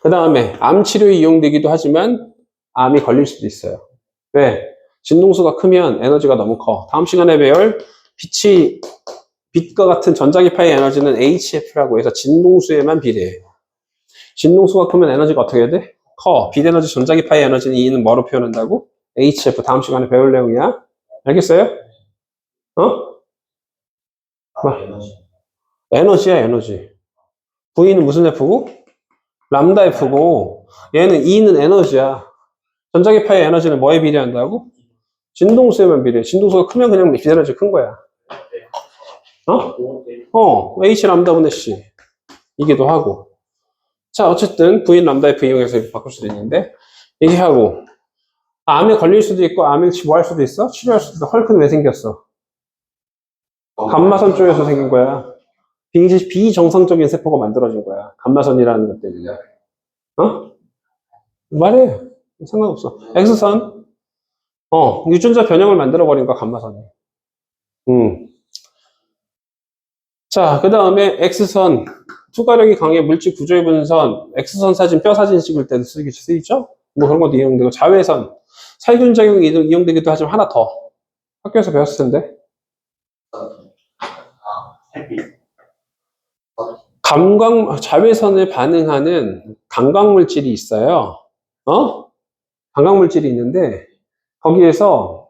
그 다음에 암 치료에 이용되기도 하지만 암이 걸릴 수도 있어요. 왜? 진동수가 크면 에너지가 너무 커. 다음 시간에 배울 빛과 같은 전자기파의 에너지는 HF라고 해서 진동수에만 비례해요. 진동수가 크면 에너지가 어떻게 해야 돼? 커. 빛 에너지 전자기파의 에너지는 E는 뭐로 표현한다고? HF. 다음 시간에 배울 내용이야. 알겠어요? 에너지야, 에너지. V는 무슨 F고? 람다 F고, 얘는 E는 에너지야. 전자기파의 에너지는 뭐에 비례한다고? 진동수에만 비례해. 진동수가 크면 그냥 빛 에너지 큰 거야. H 람다분의 C. 이기도 하고. 자, 어쨌든 V 람다 F 이용해서 이렇게 바꿀 수도 있는데, 얘기하고. 암에 걸릴 수도 있고, 암에 뭐 할 수도 있어? 치료할 수도 있어. 헐크는 왜 생겼어? 감마선 쪽에서 생긴 거야. 비정상적인 세포가 만들어진 거야. 감마선이라는 것 때문에. 말해. 상관없어. X선. 유전자 변형을 만들어버린 거야, 감마선이. 자, 그 다음에 X선. 투과력이 강해 물질 구조의 분선. X선 사진, 뼈 사진 찍을 때도 쓰이죠? 뭐 그런 것도 이용되고. 자외선. 살균작용이 이용되기도 하지만 하나 더. 학교에서 배웠을 텐데. 자외선에 반응하는 감광물질이 있어요. 감광물질이 있는데, 거기에서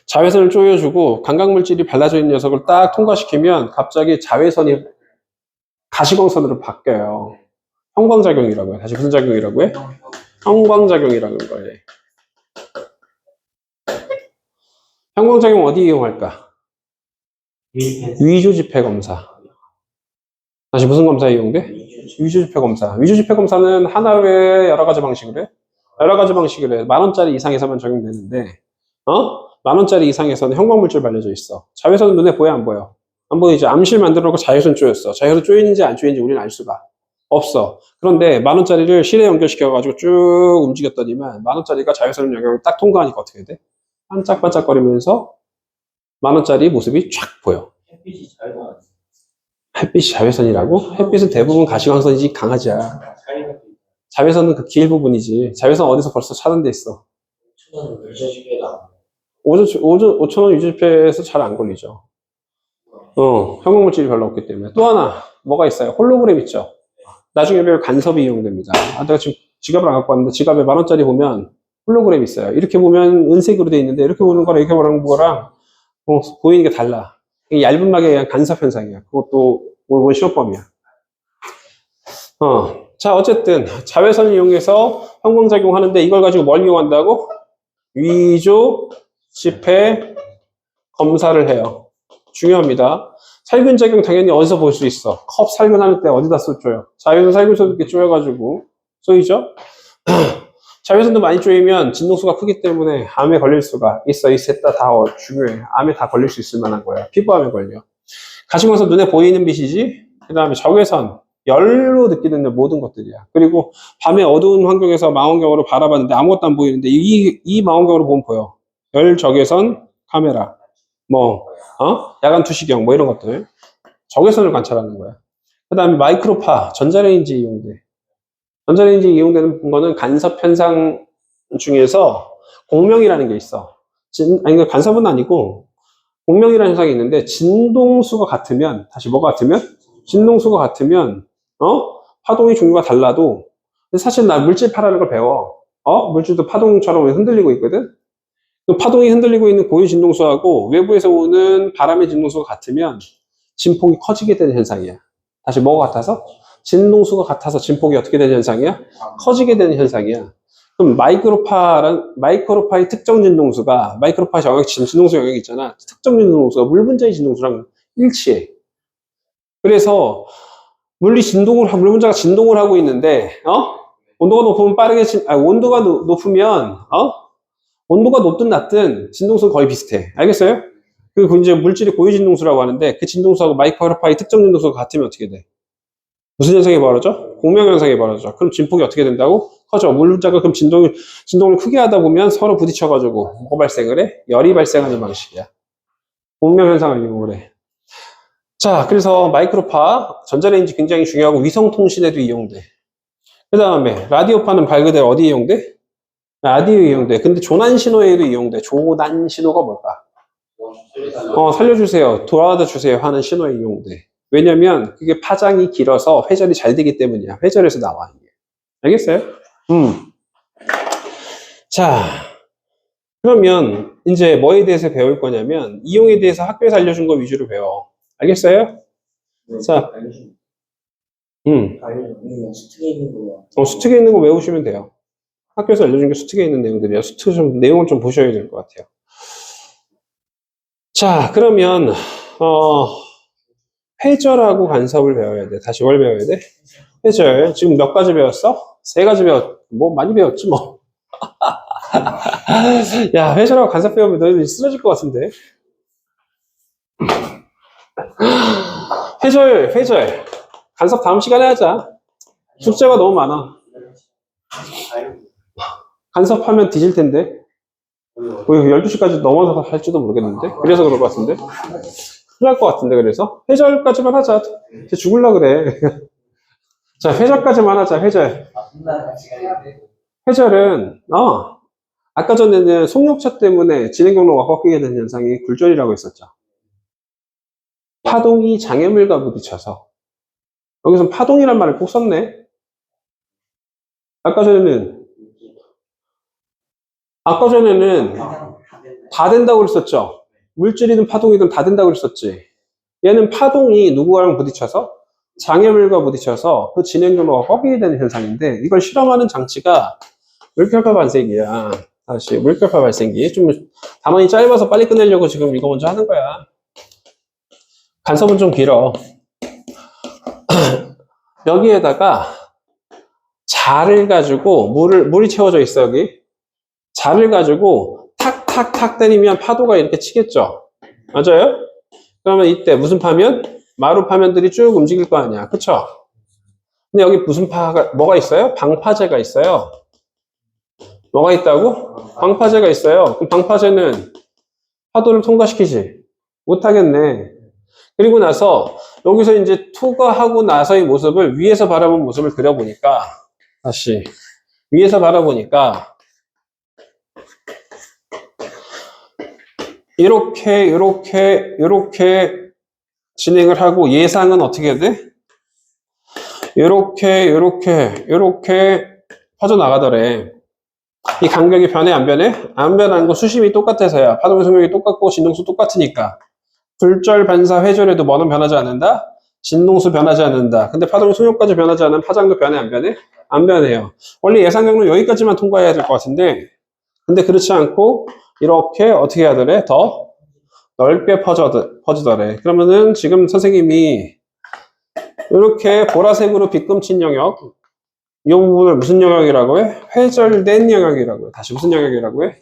자외선을 쪼여주고 감광물질이 발라져 있는 녀석을 딱 통과시키면 갑자기 자외선이 가시광선으로 바뀌어요. 형광작용이라고 해. 다시 무슨 작용이라고 해? 형광작용이라는 거예요. 형광작용 어디 이용할까? 위조지폐 검사. 다시 무슨 검사에 이용돼? 위조지폐 검사. 위조지폐 검사는 하나 외에 여러 가지 방식으로 해. 여러 가지 방식으로 해. 10,000원짜리 이상에서만 적용되는데, 10,000원짜리 이상에서는 형광물질 발려져 있어. 자외선은 눈에 보여, 안 보여? 안 보이지. 암실 만들어 놓고 자외선 쪼였어. 자외선 쪼이는지 안 쪼이는지 우리는 알 수가 없어. 그런데 10,000원짜리를 실에 연결시켜가지고 쭉 움직였더니만 10,000원짜리가 자외선 영역을 딱 통과하니까 어떻게 돼? 반짝반짝거리면서 10,000원짜리 모습이 쫙 보여. 햇빛이 자외선이라고? 햇빛은 대부분 가시광선이지 강하지야. 자외선은 그 길 부분이지. 자외선 어디서 벌써 차단돼 있어. 5,000원 유지폐에서 잘 안 걸리죠. 형광물질이 별로 없기 때문에. 또 하나 뭐가 있어요? 홀로그램 있죠. 나중에 배울 간섭이 이용됩니다. 내가 지금 지갑을 안 갖고 왔는데 지갑에 10,000원짜리 보면 홀로그램 있어요. 이렇게 보면 은색으로 돼 있는데 이렇게 보는 거랑 이렇게 보는 거랑 보이는 게 달라. 이게 얇은 막에 의한 간섭 현상이야. 그것도 이번 시험범위야. 자, 어쨌든 자외선을 이용해서 형광작용 하는데 이걸 가지고 뭘 이용한다고? 위조 지폐 검사를 해요. 중요합니다. 살균작용 당연히 어디서 볼 수 있어? 컵 살균하는 때 어디다 쪼여? 자외선 살균소도 이렇게 쪼여가지고 쏘이죠? 자외선도 많이 쪼이면 진동수가 크기 때문에 암에 걸릴 수가 있어. 이 셋 다 중요해. 암에 다 걸릴 수 있을 만한 거야. 피부암에 걸려. 가시광선 눈에 보이는 빛이지. 그 다음에 적외선, 열로 느끼는 모든 것들이야. 그리고 밤에 어두운 환경에서 망원경으로 바라봤는데 아무것도 안 보이는데 이 망원경으로 보면 보여. 열 적외선 카메라, 야간 투시경 이런 것들. 적외선을 관찰하는 거야. 그 다음에 마이크로파, 전자레인지 이용돼. 전자레인지 이용되는 거는 간섭 현상 중에서 공명이라는 게 있어. 간섭은 아니고 공명이라는 현상이 있는데 진동수가 같으면, 다시 뭐가 같으면? 진동수가 같으면, 파동의 종류가 달라도, 사실 나 물질파라는 걸 배워. 물질도 파동처럼 흔들리고 있거든? 그 파동이 흔들리고 있는 고유 진동수하고 외부에서 오는 바람의 진동수가 같으면 진폭이 커지게 되는 현상이야. 다시 뭐가 같아서? 진동수가 같아서 진폭이 어떻게 되는 현상이야? 커지게 되는 현상이야. 그럼 마이크로파의 특정 진동수가, 마이크로파 진동수 영역이 있잖아. 특정 진동수가 물 분자의 진동수랑 일치해. 그래서 물 분자가 진동을 하고 있는데, 온도가 높으면 온도가 높든 낮든 진동수는 거의 비슷해. 알겠어요? 그 이제 물질이 고유 진동수라고 하는데 그 진동수하고 마이크로파의 특정 진동수가 같으면 어떻게 돼? 무슨 현상이 벌어져? 공명 현상이 벌어져. 그럼 진폭이 어떻게 된다고? 커져. 물 분자가 그럼 진동을 크게 하다 보면 서로 부딪혀가지고 뭐가 발생을 해? 열이 발생하는 방식이야. 공명 현상을 이용을 해. 자, 그래서 마이크로파, 전자레인지 굉장히 중요하고 위성통신에도 이용돼. 그 다음에 라디오파는 말 그대로 어디 이용돼? 라디오에 이용돼. 근데 조난신호에도 이용돼. 조난신호가 뭘까? 살려주세요. 돌아다 주세요 하는 신호에 이용돼. 왜냐면 그게 파장이 길어서 회전이 잘 되기 때문이야. 회전에서 나와. 알겠어요? 자, 그러면 이제 뭐에 대해서 배울 거냐면 이용에 대해서 학교에서 알려준 거 위주로 배워. 알겠어요? 자, 수특에 있는 거. 수특에 있는 거 외우시면 돼요. 학교에서 알려준 게 수특에 있는 내용들이야. 내용을 좀 보셔야 될 것 같아요. 자, 그러면 회절하고 간섭을 배워야 돼. 다시 뭘 배워야 돼? 회절. 지금 몇 가지 배웠어? 3가지 많이 배웠지 뭐. 야, 회절하고 간섭 배우면 너희들 쓰러질 것 같은데. 회절. 간섭 다음 시간에 하자. 숙제가 너무 많아. 간섭하면 뒤질 텐데. 거의 12시까지 넘어서 할지도 모르겠는데. 그래서 그럴 것 같은데. 큰일 날 것 같은데, 그래서. 회절까지만 하자. 쟤 죽을라 그래. 자, 회절까지만 하자, 회절. 회절은, 아까 전에는 속력차 때문에 진행 경로가 꺾이게 되는 현상이 굴절이라고 했었죠. 파동이 장애물과 부딪혀서. 여기서 파동이란 말을 꼭 썼네. 아까 전에는 다 된다고 그랬었죠. 물질이든 파동이든 다 된다고 그랬었지. 얘는 파동이 누구랑 부딪혀서? 장애물과 부딪혀서 그 진행 경로가 꺾이게 되는 현상인데 이걸 실험하는 장치가 물결파 발생기야. 다시 물결파 발생기. 좀 단원이 짧아서 빨리 끝내려고 지금 이거 먼저 하는 거야. 간섭은 좀 길어. 여기에다가 자를 가지고 물이 채워져 있어. 여기 자를 가지고 탁탁탁 때리면 파도가 이렇게 치겠죠. 맞아요? 그러면 이때 무슨 파면? 마루 파면들이 쭉 움직일 거 아니야. 그쵸? 근데 여기 뭐가 있어요? 방파제가 있어요. 뭐가 있다고? 방파제가 있어요. 그럼 방파제는 파도를 통과시키지 못하겠네. 그리고 나서 여기서 이제 투과하고 나서의 모습을 위에서 바라본 모습을 그려보니까 다시 위에서 바라보니까 이렇게 진행을 하고 예상은 어떻게 돼? 이렇게 퍼져나가더래. 이 간격이 변해 안 변해? 안 변하는 거 수심이 똑같아서야. 파동의 속력이 똑같고 진동수 똑같으니까. 굴절, 반사, 회절에도 뭐는 변하지 않는다? 진동수 변하지 않는다. 근데 파동의 속력까지 변하지 않으면 파장도 변해 안 변해? 안 변해요. 원래 예상 경로 여기까지만 통과해야 될 것 같은데 근데 그렇지 않고 이렇게 어떻게 해야 되래? 더 넓게 퍼지더래. 그러면은 지금 선생님이 이렇게 보라색으로 빗금친 영역, 이 부분을 무슨 영역이라고 해? 회절된 영역이라고 해. 다시 무슨 영역이라고 해?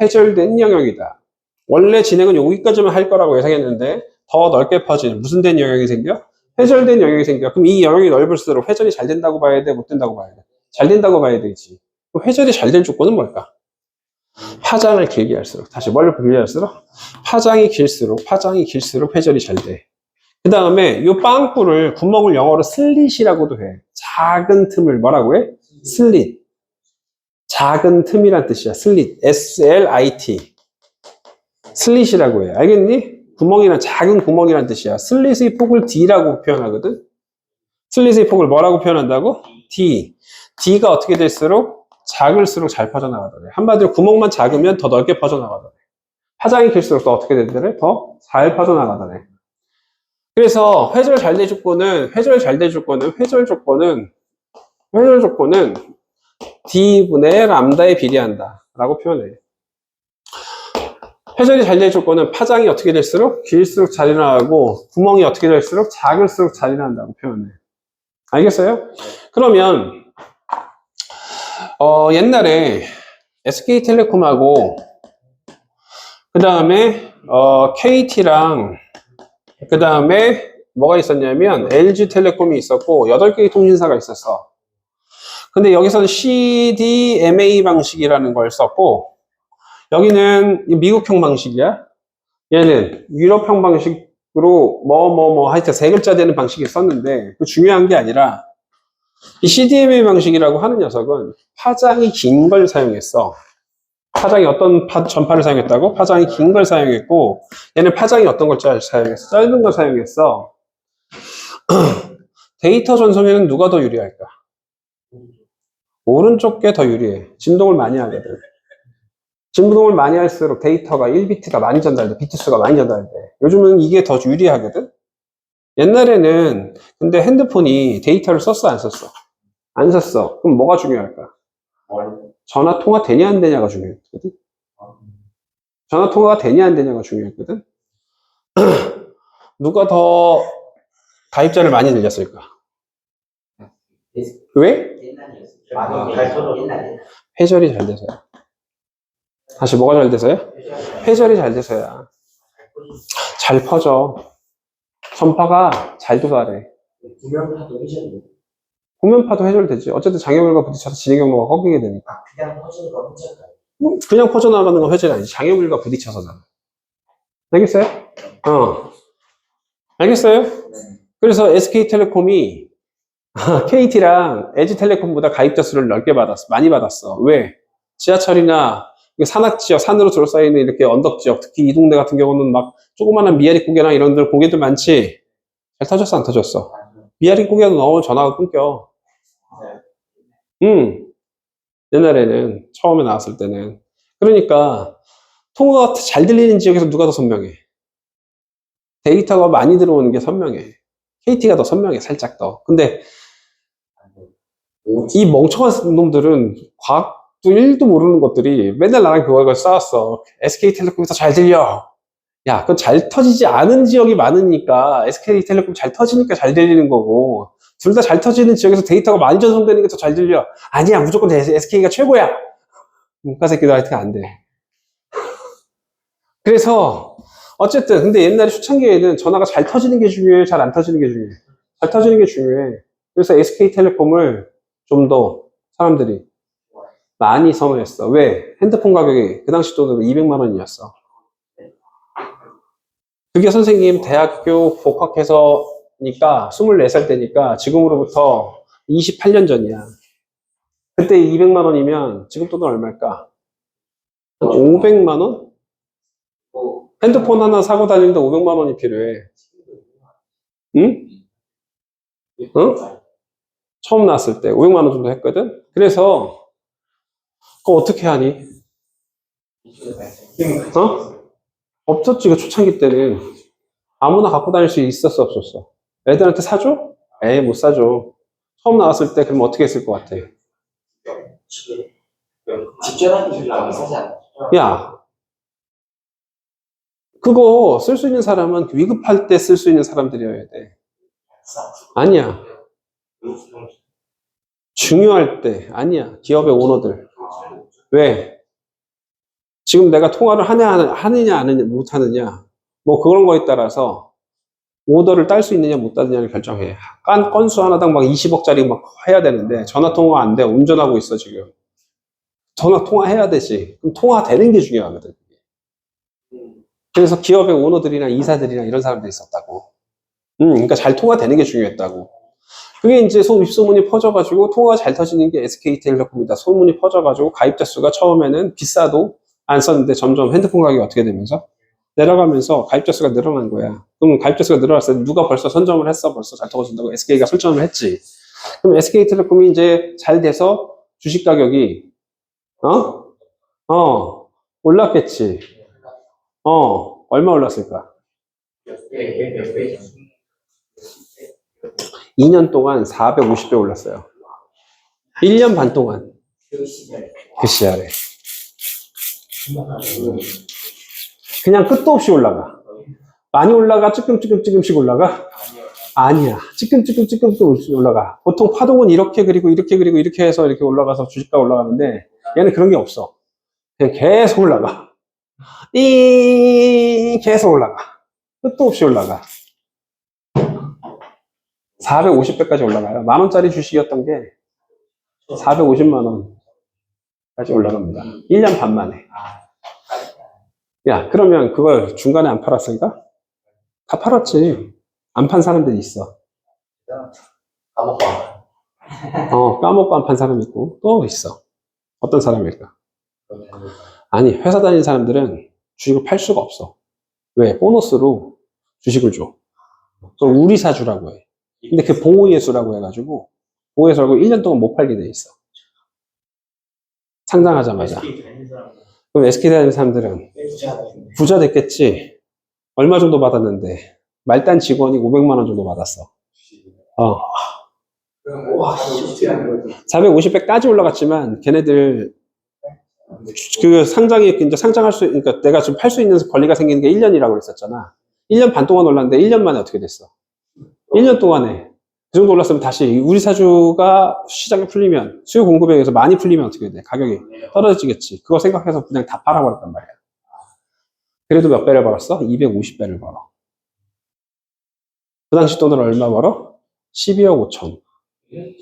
회절된 영역이다. 원래 진행은 여기까지만 할 거라고 예상했는데 더 넓게 퍼진 무슨 된 영역이 생겨? 회절된 영역이 생겨. 그럼 이 영역이 넓을수록 회절이 잘 된다고 봐야 돼? 못 된다고 봐야 돼? 잘 된다고 봐야 되지. 그럼 회절이 잘 된 조건은 뭘까? 파장을 길게 할수록. 다시 뭘 길게 할수록? 파장이 길수록 회절이 잘 돼. 그 다음에 이 빵꾸를 구멍을 영어로 슬릿이라고도 해. 작은 틈을 뭐라고 해? 슬릿. 작은 틈이란 뜻이야. 슬릿. S-L-I-T. 슬릿이라고 해. 알겠니? 구멍이란 작은 구멍이란 뜻이야. 슬릿의 폭을 D라고 표현하거든. 슬릿의 폭을 뭐라고 표현한다고? D. D가 어떻게 될수록 작을수록 잘 퍼져나가더래. 한마디로 구멍만 작으면 더 넓게 퍼져나가더래. 파장이 길수록 또 어떻게 되더래? 더 잘 퍼져나가더래. 그래서 회절 잘 돼 조건은 D분의 람다에 비례한다 라고 표현해. 회절이 잘 될 조건은 파장이 어떻게 될수록 길수록 잘 일어나고 구멍이 어떻게 될수록 작을수록 잘 일어난다고 표현해. 알겠어요? 그러면 옛날에 SK텔레콤하고 그 다음에 KT랑 그 다음에 뭐가 있었냐면 LG텔레콤이 있었고 8개의 통신사가 있었어. 근데 여기서는 CDMA 방식이라는 걸 썼고 여기는 미국형 방식이야. 얘는 유럽형 방식으로 하여튼 세 글자 되는 방식이 썼는데 그 중요한 게 아니라 이 CDMA 방식이라고 하는 녀석은 파장이 긴 걸 사용했어. 파장이 어떤 전파를 사용했다고? 파장이 긴 걸 사용했고 얘는 파장이 어떤 걸 사용했어? 짧은 걸 사용했어. 데이터 전송에는 누가 더 유리할까? 오른쪽 게 더 유리해. 진동을 많이 하거든. 진동을 많이 할수록 데이터가 1비트가 많이 전달돼. 비트 수가 많이 전달돼. 요즘은 이게 더 유리하거든. 옛날에는 근데 핸드폰이 데이터를 썼어 안 썼어? 안 썼어. 그럼 뭐가 중요할까? 전화 통화 되냐 안 되냐가 중요했거든. 전화 통화가 되냐 안 되냐가 중요했거든. 누가 더 가입자를 많이 늘렸을까? 왜? 회절이 잘 돼서야. 다시 뭐가 잘 돼서요? 회절이 잘 돼서야. 잘 퍼져. 전파가 잘 도달해. 후면파도 해결되지. 어쨌든 장애물과 부딪혀서 진행 경로가 꺾이게 되니까. 그냥 퍼지는 건 혼자까지. 그냥 퍼져나가는 건 회절이 아니지. 장애물과 부딪혀서잖아. 알겠어요? 알겠어요? 그래서 SK텔레콤이 KT랑 LG텔레콤보다 가입자 수를 넓게 받았어. 많이 받았어. 왜? 지하철이나 산악 지역, 산으로 둘러싸이는 이렇게 언덕 지역, 특히 이 동네 같은 경우는 막 조그마한 미아리 고개나 이런 데 고개들 많지? 잘 터졌어, 안 터졌어? 미아리 고개도 넣으면 전화가 끊겨. 옛날에는, 처음에 나왔을 때는. 그러니까, 통화가 잘 들리는 지역에서 누가 더 선명해? 데이터가 많이 들어오는 게 선명해. KT가 더 선명해, 살짝 더. 근데, 이 멍청한 놈들은 과학도 1도 모르는 것들이 맨날 나랑 그걸 싸웠어. SK텔레콤이 더 잘 들려. 야, 그건 잘 터지지 않은 지역이 많으니까 SK텔레콤 잘 터지니까 잘 들리는 거고 둘 다 잘 터지는 지역에서 데이터가 많이 전송되는 게 더 잘 들려. 아니야, 무조건 SK가 최고야. 문과 새끼들 하여튼 안 돼. 그래서 어쨌든 근데 옛날에 초창기에는 전화가 잘 터지는 게 중요해, 잘 안 터지는 게 중요해. 잘 터지는 게 중요해. 그래서 SK텔레콤을 좀 더 사람들이 많이 선호했어. 왜? 핸드폰 가격이 그 당시 돈으로 200만 원이었어. 그게 선생님 대학교 복학해서니까 24살 때니까 지금으로부터 28년 전이야. 그때 200만 원이면 지금 돈은 얼마일까? 한 500만 원? 핸드폰 하나 사고 다니는데 500만 원이 필요해. 응? 응? 처음 나왔을 때 500만 원 정도 했거든? 그래서 그거 어떻게 하니? 없었지, 그 초창기 때는. 아무나 갖고 다닐 수 있었어, 없었어? 애들한테 사줘? 에이, 못 사줘. 처음 나왔을 때 그럼 어떻게 했을 것 같아? 직전하기 많이 쓰지 않아? 야, 그거 쓸 수 있는 사람은 위급할 때 쓸 수 있는 사람들이어야 돼. 아니야. 중요할 때. 아니야. 기업의 오너들. 왜? 지금 내가 통화를 하느냐, 안 하느냐, 못 하느냐. 뭐 그런 거에 따라서 오더를 딸 수 있느냐, 못 따느냐를 결정해. 건수 하나당 막 20억짜리 막 해야 되는데 전화 통화 안 돼. 운전하고 있어, 지금. 전화 통화해야 되지. 그럼 통화되는 게 중요하거든. 그래서 기업의 오너들이나 이사들이나 이런 사람들이 있었다고. 그러니까 잘 통화되는 게 중요했다고. 그게 이제 입소문이 퍼져가지고 통화가 잘 터지는 게 SK텔레콤이다. 소문이 퍼져가지고 가입자 수가 처음에는 비싸도 안 썼는데 점점 핸드폰 가격이 어떻게 되면서 내려가면서 가입자 수가 늘어난 거야. 그럼 가입자 수가 늘어났을 때 누가 벌써 선점을 했어? 벌써 잘 터져준다고 SK가 설정을 했지. 그럼 SK텔레콤이 이제 잘 돼서 주식 가격이 올랐겠지. 얼마 올랐을까? 2년 동안 450배 올랐어요. 1년 반 동안. 그 시절. 그 시절에. 그냥 끝도 없이 올라가. 많이 올라가? 찌끔찌끔씩 올라가? 아니야. 찌끔찌끔 올라가. 보통 파동은 이렇게 그리고 이렇게 해서 이렇게 올라가서 주식가 올라가는데 얘는 그런 게 없어. 그냥 계속 올라가. 계속 올라가. 끝도 없이 올라가. 450배까지 올라가요. 10,000원짜리 주식이었던 게 450만원까지 올라갑니다. 1년 반 만에. 야, 그러면 그걸 중간에 안 팔았을까? 다 팔았지. 안 판 사람들이 있어. 까먹고 안 판 사람이 있고, 또 있어. 어떤 사람일까? 아니, 회사 다니는 사람들은 주식을 팔 수가 없어. 왜? 보너스로 주식을 줘. 그걸 우리사주라고 해. 근데 그게 보호예수라고 해가지고, 보호예수라고 1년 동안 못 팔게 돼 있어. 상장하자마자. 그럼 SK 다니는 사람들은 부자 됐겠지. 얼마 정도 받았는데 말단 직원이 500만 원 정도 받았어. 450배까지 올라갔지만 걔네들 그 상장이 이제 상장할 수, 그러니까 내가 지금 팔 수 있는 권리가 생기는 게 1년이라고 그랬었잖아. 1년 반 동안 올랐는데 1년 만에 어떻게 됐어? 1년 동안에 그 정도 올랐으면 다시 우리 사주가 시장에 풀리면 수요 공급에 의해서 많이 풀리면 어떻게 돼? 가격이 떨어지겠지. 그거 생각해서 그냥 다 팔아버렸단 말이야. 그래도 몇 배를 벌었어? 250배를 벌어. 그 당시 돈을 얼마 벌어? 12억 5천.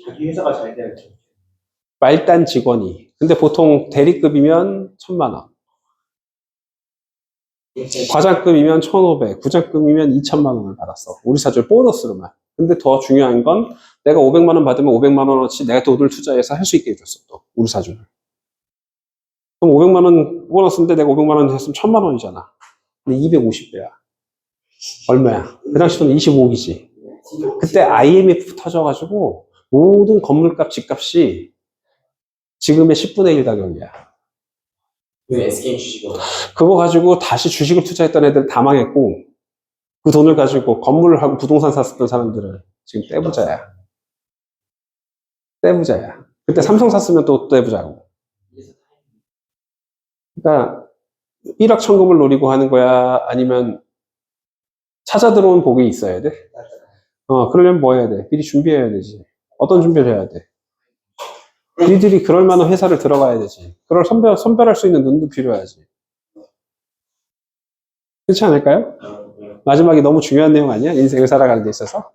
자기 회사가 잘 돼야죠. 말단 직원이. 근데 보통 대리급이면 1,000만 원. 과장급이면 1,500, 부장급이면 2,000만 원을 받았어. 우리 사주 보너스로만. 근데 더 중요한 건 내가 500만 원 받으면 500만 원어치 내가 돈을 투자해서 할 수 있게 해줬어. 또 우리 사주를. 그럼 500만 원 보너스인데 내가 500만 원 했으면 1,000만 원이잖아. 근데 250배야. 얼마야? 그 당시 돈 25억이지. 그때 IMF 터져가지고 모든 건물값, 집값이 지금의 10분의 1 가격이야. 그 SK 주식으로. 그거 가지고 다시 주식을 투자했던 애들 다 망했고, 그 돈을 가지고 건물을 하고 부동산 샀었던 사람들은 지금 떼부자야. 떼부자야. 그때 삼성 샀으면 또 떼부자고. 그러니까 1억 천금을 노리고 하는 거야? 아니면 찾아 들어온 복이 있어야 돼? 그러려면 뭐 해야 돼? 미리 준비해야 되지. 어떤 준비를 해야 돼? 니들이 그럴 만한 회사를 들어가야 되지. 그걸 선별할 수 있는 눈도 필요하지. 그렇지 않을까요? 마지막에 너무 중요한 내용 아니야? 인생을 살아가는 데 있어서?